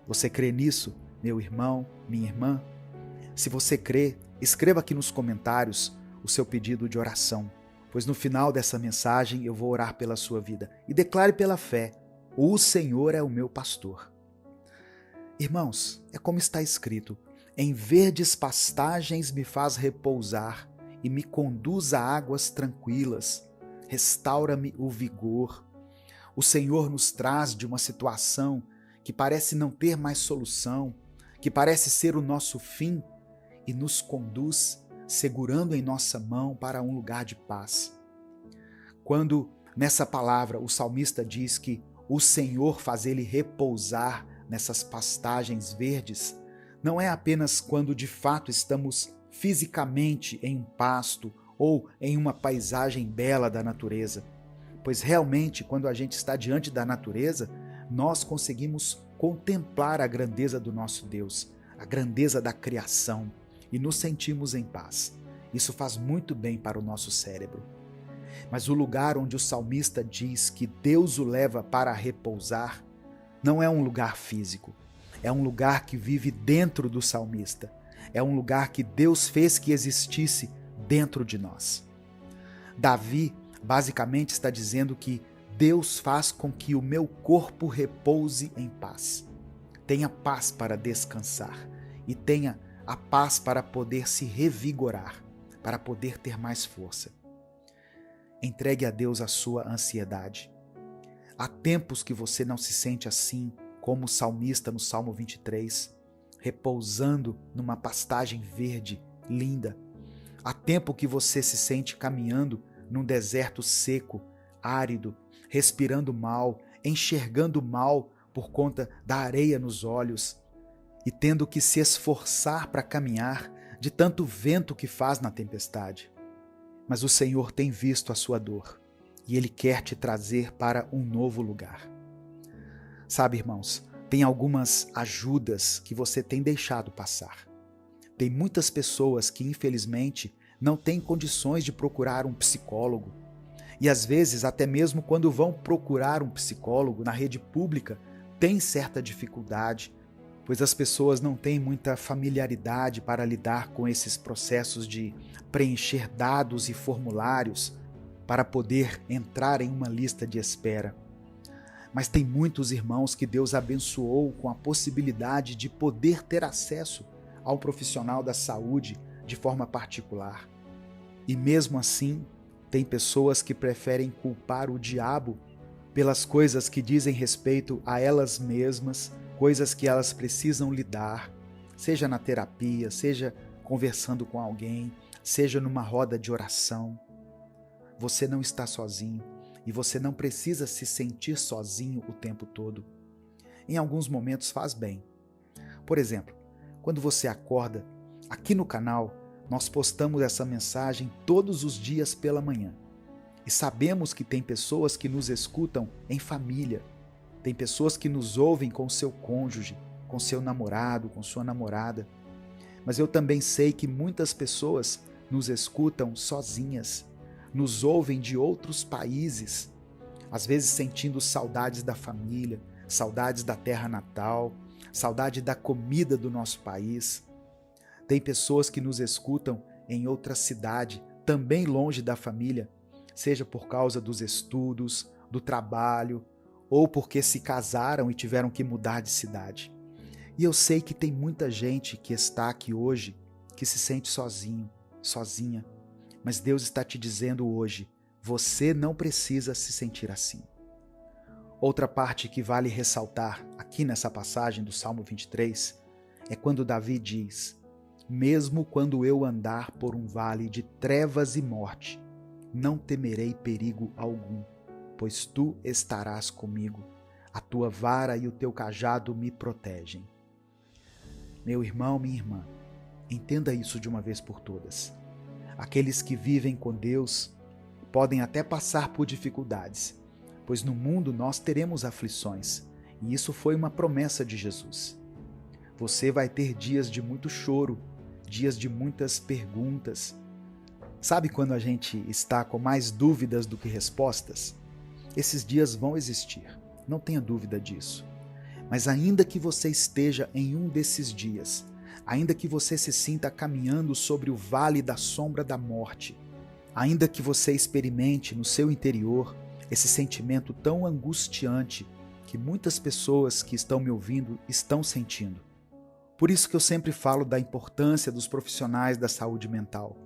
Você crê nisso, meu irmão, minha irmã? Se você crê, escreva aqui nos comentários o seu pedido de oração, pois no final dessa mensagem eu vou orar pela sua vida. E declare pela fé: O Senhor é o meu pastor. Irmãos, é como está escrito: em verdes pastagens me faz repousar e me conduz a águas tranquilas, restaura-me o vigor. O Senhor nos traz de uma situação que parece não ter mais solução, que parece ser o nosso fim, e nos conduz segurando em nossa mão para um lugar de paz. Quando nessa palavra o salmista diz que o Senhor faz ele repousar nessas pastagens verdes, não é apenas quando de fato estamos fisicamente em um pasto ou em uma paisagem bela da natureza, pois realmente quando a gente está diante da natureza, nós conseguimos contemplar a grandeza do nosso Deus, a grandeza da criação, e nos sentimos em paz. Isso faz muito bem para o nosso cérebro. Mas o lugar onde o salmista diz que Deus o leva para repousar não é um lugar físico, é um lugar que vive dentro do salmista, é um lugar que Deus fez que existisse dentro de nós. Davi basicamente está dizendo que Deus faz com que o meu corpo repouse em paz. Tenha paz para descansar e tenha a paz para poder se revigorar, para poder ter mais força. Entregue a Deus a sua ansiedade. Há tempos que você não se sente assim, como o salmista no Salmo 23, repousando numa pastagem verde, linda. Há tempo que você se sente caminhando num deserto seco, árido, respirando mal, enxergando mal por conta da areia nos olhos e tendo que se esforçar para caminhar de tanto vento que faz na tempestade. Mas o Senhor tem visto a sua dor e Ele quer te trazer para um novo lugar. Sabe, irmãos, tem algumas ajudas que você tem deixado passar. Tem muitas pessoas que, infelizmente, não têm condições de procurar um psicólogo. E às vezes, até mesmo quando vão procurar um psicólogo na rede pública, tem certa dificuldade, pois as pessoas não têm muita familiaridade para lidar com esses processos de preencher dados e formulários para poder entrar em uma lista de espera. Mas tem muitos irmãos que Deus abençoou com a possibilidade de poder ter acesso a um profissional da saúde de forma particular. E mesmo assim, tem pessoas que preferem culpar o diabo pelas coisas que dizem respeito a elas mesmas, coisas que elas precisam lidar, seja na terapia, seja conversando com alguém, seja numa roda de oração. Você não está sozinho e você não precisa se sentir sozinho o tempo todo. Em alguns momentos faz bem. Por exemplo, quando você acorda, aqui no canal, nós postamos essa mensagem todos os dias pela manhã. E sabemos que tem pessoas que nos escutam em família, tem pessoas que nos ouvem com seu cônjuge, com seu namorado, com sua namorada. Mas eu também sei que muitas pessoas nos escutam sozinhas, nos ouvem de outros países, às vezes sentindo saudades da família, saudades da terra natal, saudade da comida do nosso país. Tem pessoas que nos escutam em outra cidade, também longe da família, seja por causa dos estudos, do trabalho, ou porque se casaram e tiveram que mudar de cidade. E eu sei que tem muita gente que está aqui hoje que se sente sozinho, sozinha. Mas Deus está te dizendo hoje, você não precisa se sentir assim. Outra parte que vale ressaltar aqui nessa passagem do Salmo 23 é quando Davi diz: mesmo quando eu andar por um vale de trevas e morte, não temerei perigo algum, pois tu estarás comigo, a tua vara e o teu cajado me protegem. Meu irmão, minha irmã, entenda isso de uma vez por todas. Aqueles que vivem com Deus podem até passar por dificuldades, pois no mundo nós teremos aflições, e isso foi uma promessa de Jesus. Você vai ter dias de muito choro, dias de muitas perguntas. Sabe quando a gente está com mais dúvidas do que respostas? Esses dias vão existir, não tenha dúvida disso. Mas ainda que você esteja em um desses dias, ainda que você se sinta caminhando sobre o vale da sombra da morte, ainda que você experimente no seu interior esse sentimento tão angustiante que muitas pessoas que estão me ouvindo estão sentindo. Por isso que eu sempre falo da importância dos profissionais da saúde mental.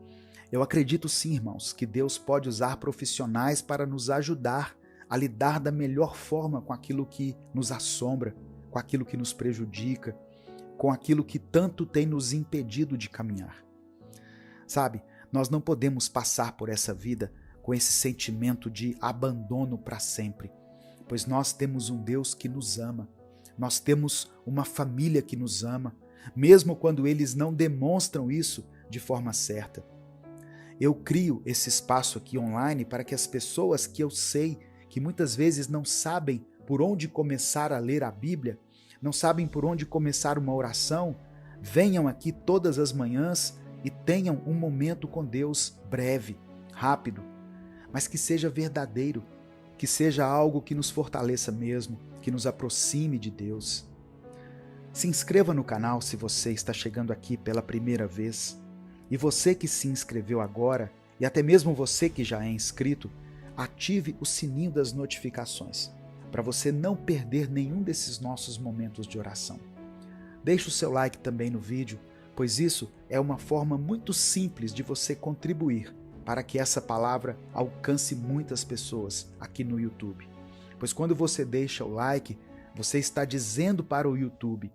Eu acredito sim, irmãos, que Deus pode usar profissionais para nos ajudar a lidar da melhor forma com aquilo que nos assombra, com aquilo que nos prejudica, com aquilo que tanto tem nos impedido de caminhar. Sabe, nós não podemos passar por essa vida com esse sentimento de abandono para sempre, pois nós temos um Deus que nos ama, nós temos uma família que nos ama, mesmo quando eles não demonstram isso de forma certa. Eu crio esse espaço aqui online para que as pessoas que eu sei que muitas vezes não sabem por onde começar a ler a Bíblia, não sabem por onde começar uma oração, venham aqui todas as manhãs e tenham um momento com Deus breve, rápido, mas que seja verdadeiro, que seja algo que nos fortaleça mesmo, que nos aproxime de Deus. Se inscreva no canal se você está chegando aqui pela primeira vez. E você que se inscreveu agora, e até mesmo você que já é inscrito, ative o sininho das notificações, para você não perder nenhum desses nossos momentos de oração. Deixe o seu like também no vídeo, pois isso é uma forma muito simples de você contribuir para que essa palavra alcance muitas pessoas aqui no YouTube. Pois quando você deixa o like, você está dizendo para o YouTube: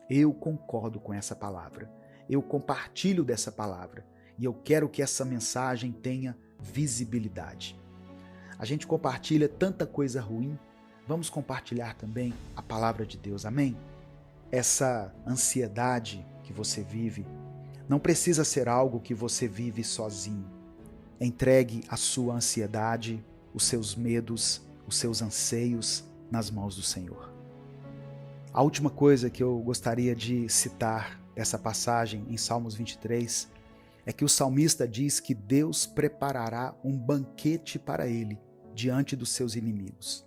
eu concordo com essa palavra, eu compartilho dessa palavra e eu quero que essa mensagem tenha visibilidade. A gente compartilha tanta coisa ruim, vamos compartilhar também a palavra de Deus, amém? Essa ansiedade que você vive não precisa ser algo que você vive sozinho. Entregue a sua ansiedade, os seus medos, os seus anseios nas mãos do Senhor. A última coisa que eu gostaria de citar dessa passagem em Salmos 23 é que o salmista diz que Deus preparará um banquete para ele diante dos seus inimigos.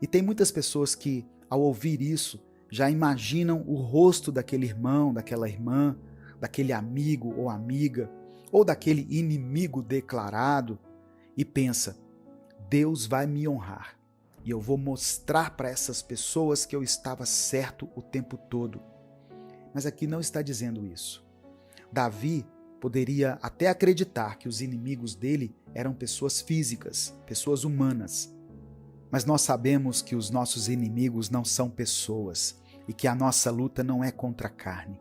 E tem muitas pessoas que, ao ouvir isso, já imaginam o rosto daquele irmão, daquela irmã, daquele amigo ou amiga, ou daquele inimigo declarado, e pensa: Deus vai me honrar, e eu vou mostrar para essas pessoas que eu estava certo o tempo todo. Mas aqui não está dizendo isso. Davi poderia até acreditar que os inimigos dele eram pessoas físicas, pessoas humanas. Mas nós sabemos que os nossos inimigos não são pessoas e que a nossa luta não é contra a carne.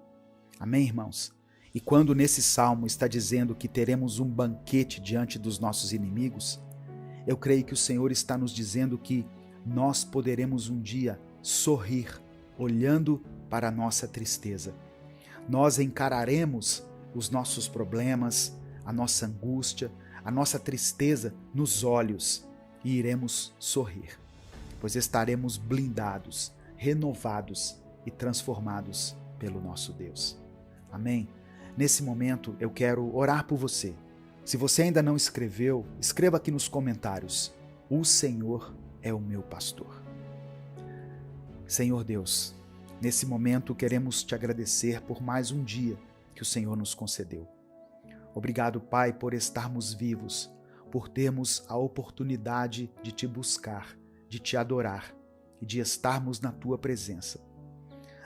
Amém, irmãos? E quando nesse salmo está dizendo que teremos um banquete diante dos nossos inimigos, eu creio que o Senhor está nos dizendo que nós poderemos um dia sorrir olhando para a nossa tristeza. Nós encararemos os nossos problemas, a nossa angústia, a nossa tristeza nos olhos e iremos sorrir, pois estaremos blindados, renovados e transformados pelo nosso Deus. Amém? Nesse momento eu quero orar por você. Se você ainda não escreveu, escreva aqui nos comentários: o Senhor é o meu pastor. Senhor Deus, nesse momento queremos te agradecer por mais um dia que o Senhor nos concedeu. Obrigado, Pai, por estarmos vivos, por termos a oportunidade de te buscar, de te adorar e de estarmos na tua presença.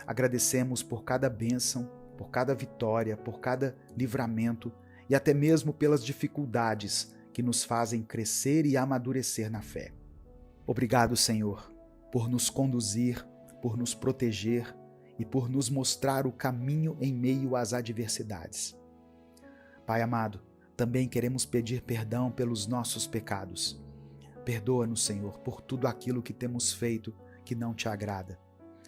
Agradecemos por cada bênção, por cada vitória, por cada livramento e até mesmo pelas dificuldades que nos fazem crescer e amadurecer na fé. Obrigado, Senhor, por nos conduzir, por nos proteger e por nos mostrar o caminho em meio às adversidades. Pai amado, também queremos pedir perdão pelos nossos pecados. Perdoa-nos, Senhor, por tudo aquilo que temos feito que não te agrada,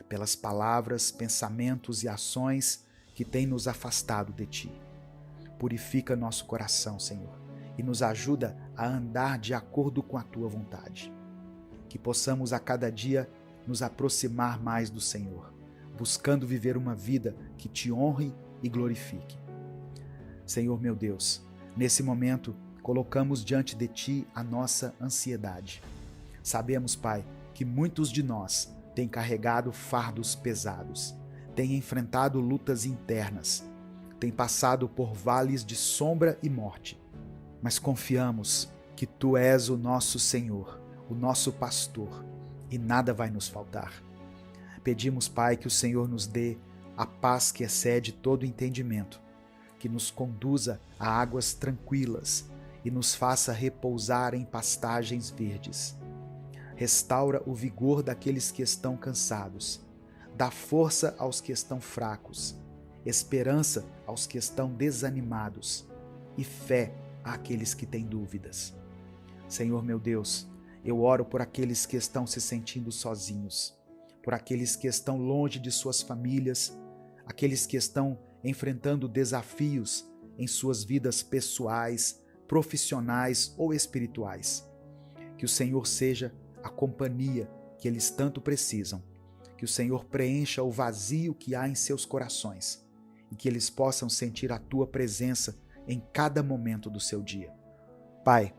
pelas palavras, pensamentos e ações que têm nos afastado de ti. Purifica nosso coração, Senhor, e nos ajuda a andar de acordo com a tua vontade. Que possamos a cada dia nos aproximar mais do Senhor, buscando viver uma vida que te honre e glorifique. Senhor meu Deus, nesse momento colocamos diante de ti a nossa ansiedade. Sabemos, Pai, que muitos de nós têm carregado fardos pesados, têm enfrentado lutas internas, têm passado por vales de sombra e morte, mas confiamos que tu és o nosso Senhor, o nosso pastor, e nada vai nos faltar. Pedimos, Pai, que o Senhor nos dê a paz que excede todo entendimento, que nos conduza a águas tranquilas e nos faça repousar em pastagens verdes. Restaura o vigor daqueles que estão cansados, dá força aos que estão fracos, esperança aos que estão desanimados e fé àqueles que têm dúvidas. Senhor meu Deus, eu oro por aqueles que estão se sentindo sozinhos, por aqueles que estão longe de suas famílias, aqueles que estão enfrentando desafios em suas vidas pessoais, profissionais ou espirituais. Que o Senhor seja a companhia que eles tanto precisam, Que o Senhor preencha o vazio que há em seus corações e que eles possam sentir a tua presença em cada momento do seu dia. Pai,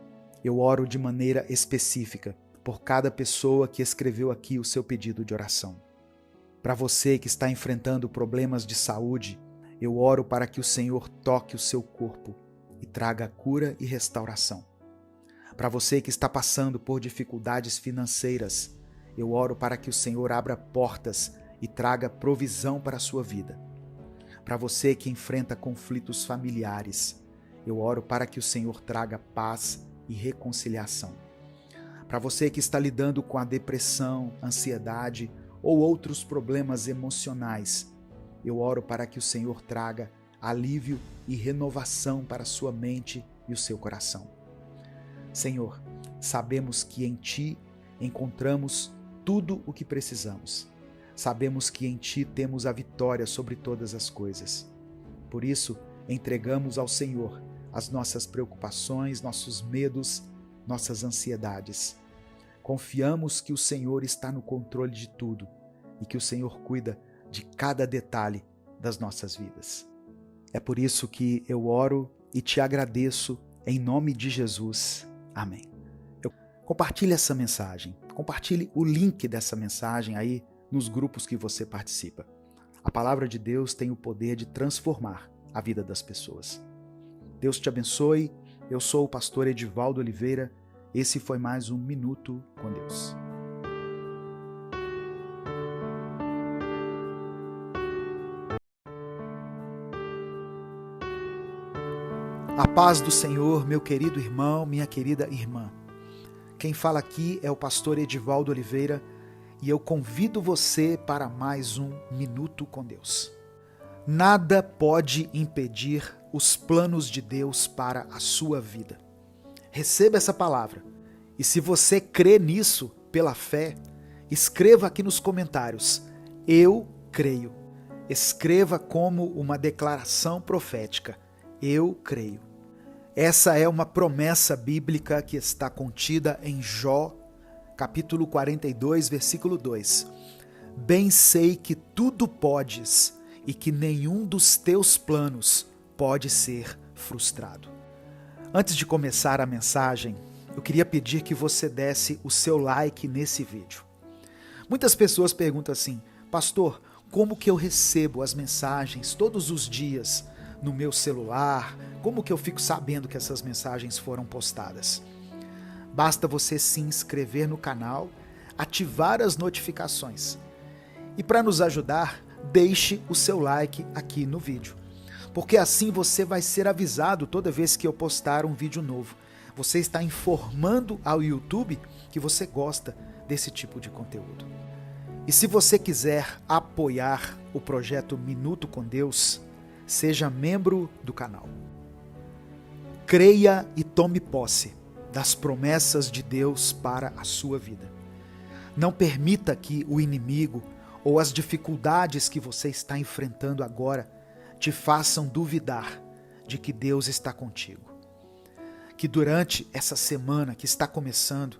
eu oro de maneira específica por cada pessoa que escreveu aqui o seu pedido de oração. Para você que está enfrentando problemas de saúde, eu oro para que o Senhor toque o seu corpo e traga cura e restauração. Para você que está passando por dificuldades financeiras, eu oro para que o Senhor abra portas e traga provisão para a sua vida. Para você que enfrenta conflitos familiares, eu oro para que o Senhor traga paz e reconciliação. Para você que está lidando com a depressão, ansiedade ou outros problemas emocionais, eu oro para que o Senhor traga alívio e renovação para a sua mente e o seu coração. Senhor, sabemos que em Ti encontramos tudo o que precisamos. Sabemos que em Ti temos a vitória sobre todas as coisas. Por isso, entregamos ao Senhor as nossas preocupações, nossos medos, nossas ansiedades. Confiamos que o Senhor está no controle de tudo e que o Senhor cuida de cada detalhe das nossas vidas. É por isso que eu oro e te agradeço em nome de Jesus. Amém. Compartilhe essa mensagem, compartilhe o link dessa mensagem aí nos grupos que você participa. A palavra de Deus tem o poder de transformar a vida das pessoas. Deus te abençoe. Eu sou o pastor Edivaldo Oliveira. Esse foi mais um Minuto com Deus. A paz do Senhor, meu querido irmão, minha querida irmã. Quem fala aqui é o pastor Edivaldo Oliveira e eu convido você para mais um Minuto com Deus. Nada pode impedir os planos de Deus para a sua vida. Receba essa palavra e se você crê nisso pela fé, escreva aqui nos comentários: eu creio. Escreva como uma declaração profética: eu creio. Essa é uma promessa bíblica que está contida em Jó, capítulo 42, versículo 2. Bem sei que tudo podes e que nenhum dos teus planos pode ser frustrado. Antes de começar a mensagem, eu queria pedir que você desse o seu like nesse vídeo. Muitas pessoas perguntam assim: pastor, como que eu recebo as mensagens todos os dias no meu celular? Como que eu fico sabendo que essas mensagens foram postadas? Basta você se inscrever no canal, ativar as notificações. E para nos ajudar, deixe o seu like aqui no vídeo, porque assim você vai ser avisado toda vez que eu postar um vídeo novo. Você está informando ao YouTube que você gosta desse tipo de conteúdo. E se você quiser apoiar o projeto Minuto com Deus, seja membro do canal. Creia e tome posse das promessas de Deus para a sua vida. Não permita que o inimigo ou as dificuldades que você está enfrentando agora te façam duvidar de que Deus está contigo. Que durante essa semana que está começando,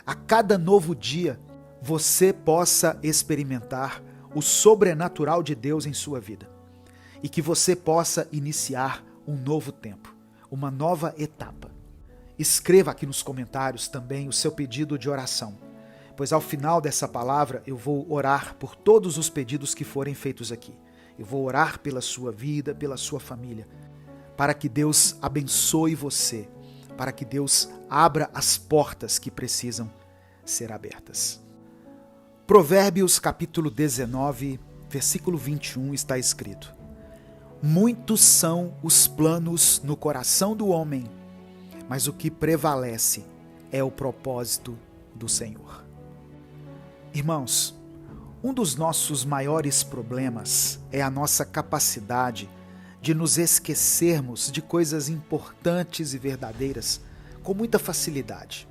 a cada novo dia, você possa experimentar o sobrenatural de Deus em sua vida. E que você possa iniciar um novo tempo, uma nova etapa. Escreva aqui nos comentários também o seu pedido de oração, pois ao final dessa palavra eu vou orar por todos os pedidos que forem feitos aqui. Eu vou orar pela sua vida, pela sua família, para que Deus abençoe você, para que Deus abra as portas que precisam ser abertas. Provérbios capítulo 19, versículo 21 está escrito: muitos são os planos no coração do homem, mas o que prevalece é o propósito do Senhor. Irmãos, um dos nossos maiores problemas é a nossa capacidade de nos esquecermos de coisas importantes e verdadeiras com muita facilidade.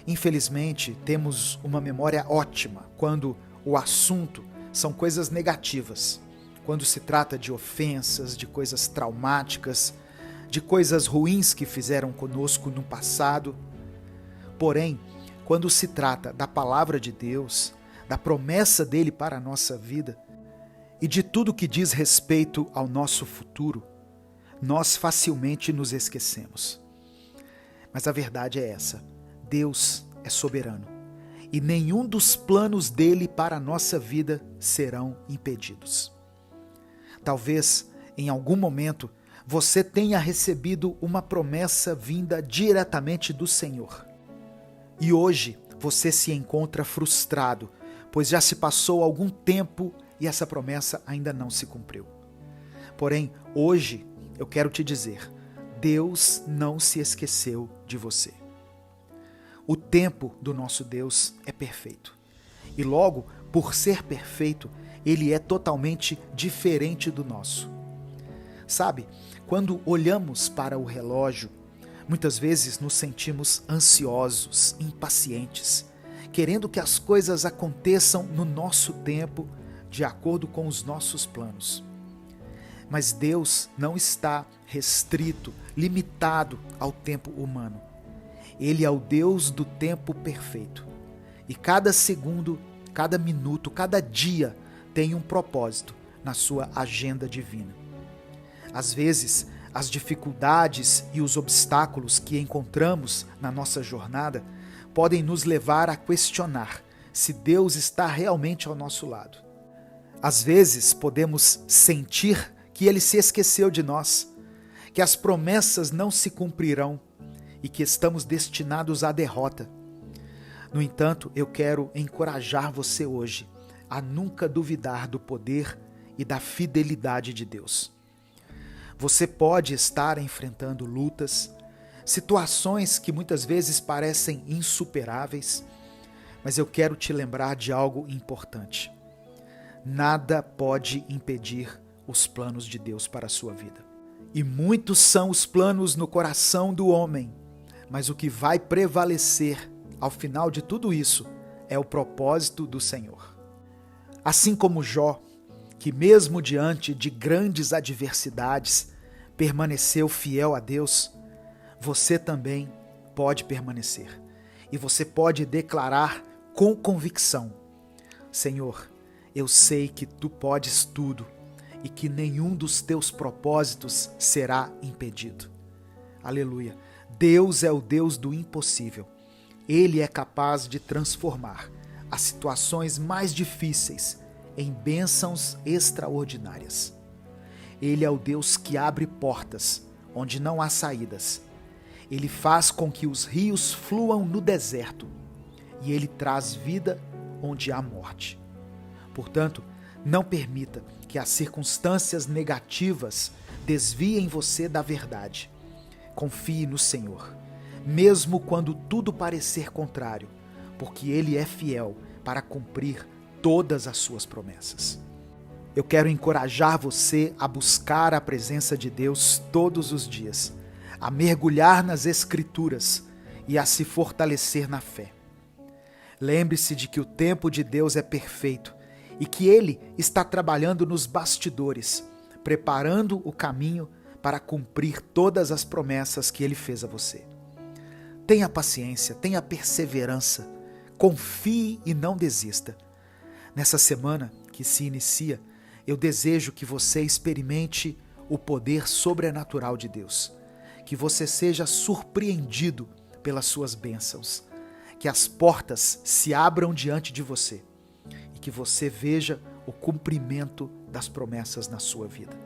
Infelizmente, temos uma memória ótima quando o assunto são coisas negativas, quando se trata de ofensas, de coisas traumáticas, de coisas ruins que fizeram conosco no passado. Porém, quando se trata da palavra de Deus, da promessa dele para a nossa vida e de tudo que diz respeito ao nosso futuro, nós facilmente nos esquecemos. Mas a verdade é essa: Deus é soberano e nenhum dos planos dele para a nossa vida serão impedidos. Talvez, em algum momento, você tenha recebido uma promessa vinda diretamente do Senhor. E hoje você se encontra frustrado, pois já se passou algum tempo e essa promessa ainda não se cumpriu. Porém, hoje eu quero te dizer, Deus não se esqueceu de você. O tempo do nosso Deus é perfeito. E logo, por ser perfeito, ele é totalmente diferente do nosso. Sabe, quando olhamos para o relógio, muitas vezes nos sentimos ansiosos, impacientes, querendo que as coisas aconteçam no nosso tempo, de acordo com os nossos planos. Mas Deus não está restrito, limitado ao tempo humano. Ele é o Deus do tempo perfeito. E cada segundo, cada minuto, cada dia tem um propósito na sua agenda divina. Às vezes, as dificuldades e os obstáculos que encontramos na nossa jornada podem nos levar a questionar se Deus está realmente ao nosso lado. Às vezes, podemos sentir que Ele se esqueceu de nós, que as promessas não se cumprirão e que estamos destinados à derrota. No entanto, eu quero encorajar você hoje a nunca duvidar do poder e da fidelidade de Deus. Você pode estar enfrentando lutas, situações que muitas vezes parecem insuperáveis, mas eu quero te lembrar de algo importante. Nada pode impedir os planos de Deus para a sua vida. E muitos são os planos no coração do homem, mas o que vai prevalecer ao final de tudo isso é o propósito do Senhor. Assim como Jó, que mesmo diante de grandes adversidades, permaneceu fiel a Deus, você também pode permanecer. E você pode declarar com convicção: Senhor, eu sei que Tu podes tudo e que nenhum dos Teus propósitos será impedido. Aleluia! Deus é o Deus do impossível. Ele é capaz de transformar as situações mais difíceis em bênçãos extraordinárias. Ele é o Deus que abre portas onde não há saídas. Ele faz com que os rios fluam no deserto e Ele traz vida onde há morte. Portanto, não permita que as circunstâncias negativas desviem você da verdade. Confie no Senhor, mesmo quando tudo parecer contrário, porque Ele é fiel para cumprir todas as suas promessas. Eu quero encorajar você a buscar a presença de Deus todos os dias, a mergulhar nas Escrituras e a se fortalecer na fé. Lembre-se de que o tempo de Deus é perfeito e que Ele está trabalhando nos bastidores, preparando o caminho para cumprir todas as promessas que Ele fez a você. Tenha paciência, tenha perseverança, confie e não desista. Nessa semana que se inicia, eu desejo que você experimente o poder sobrenatural de Deus, que você seja surpreendido pelas suas bênçãos, que as portas se abram diante de você e que você veja o cumprimento das promessas na sua vida.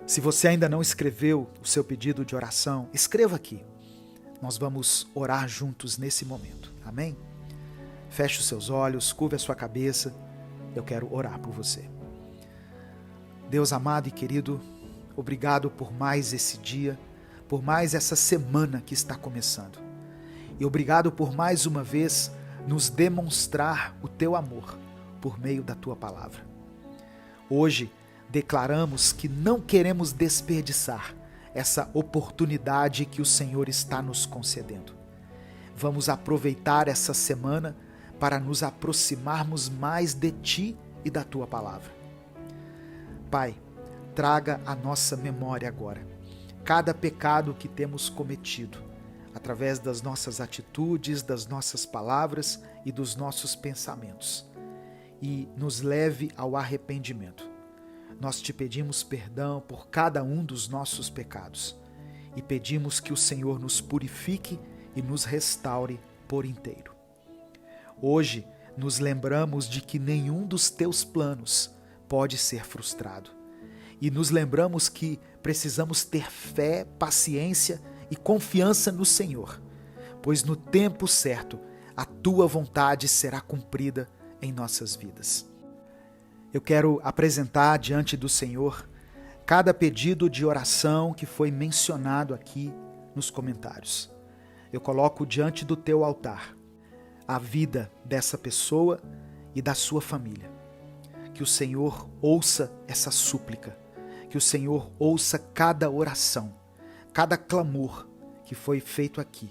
Se você ainda não escreveu o seu pedido de oração, escreva aqui. Nós vamos orar juntos nesse momento. Amém? Feche os seus olhos, curve a sua cabeça. Eu quero orar por você. Deus amado e querido, obrigado por mais esse dia, por mais essa semana que está começando. E obrigado por mais uma vez nos demonstrar o teu amor por meio da tua palavra. Hoje declaramos que não queremos desperdiçar essa oportunidade que o Senhor está nos concedendo. Vamos aproveitar essa semana para nos aproximarmos mais de Ti e da Tua palavra. Pai, traga à nossa memória agora cada pecado que temos cometido, através das nossas atitudes, das nossas palavras e dos nossos pensamentos. e nos leve ao arrependimento. Nós te pedimos perdão por cada um dos nossos pecados e pedimos que o Senhor nos purifique e nos restaure por inteiro. Hoje nos lembramos de que nenhum dos teus planos pode ser frustrado e nos lembramos que precisamos ter fé, paciência e confiança no Senhor, pois no tempo certo a tua vontade será cumprida em nossas vidas. Eu quero apresentar diante do Senhor cada pedido de oração que foi mencionado aqui nos comentários. Eu coloco diante do teu altar a vida dessa pessoa e da sua família. Que o Senhor ouça essa súplica, que o Senhor ouça cada oração, cada clamor que foi feito aqui.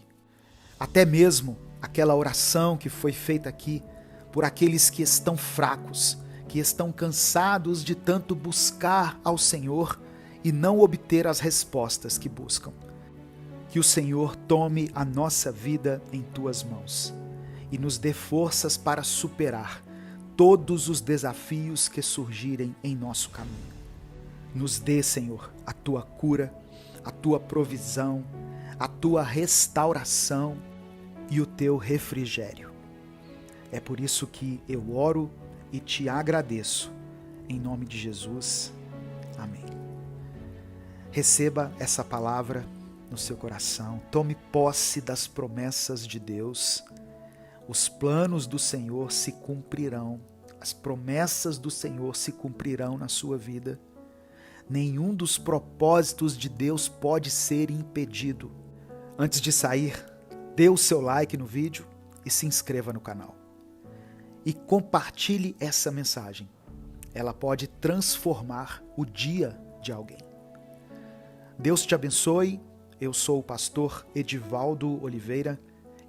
Até mesmo aquela oração que foi feita aqui por aqueles que estão fracos, que estão cansados de tanto buscar ao Senhor e não obter as respostas que buscam. Que o Senhor tome a nossa vida em tuas mãos e nos dê forças para superar todos os desafios que surgirem em nosso caminho. Nos dê, Senhor, a tua cura, a tua provisão, a tua restauração e o teu refrigério. É por isso que eu oro e te agradeço. Em nome de Jesus. Amém. Receba essa palavra no seu coração. Tome posse das promessas de Deus. Os planos do Senhor se cumprirão. As promessas do Senhor se cumprirão na sua vida. Nenhum dos propósitos de Deus pode ser impedido. Antes de sair, dê o seu like no vídeo e se inscreva no canal. E compartilhe essa mensagem. Ela pode transformar o dia de alguém. Deus te abençoe. Eu sou o pastor Edivaldo Oliveira.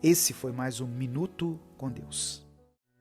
Esse foi mais um Minuto com Deus.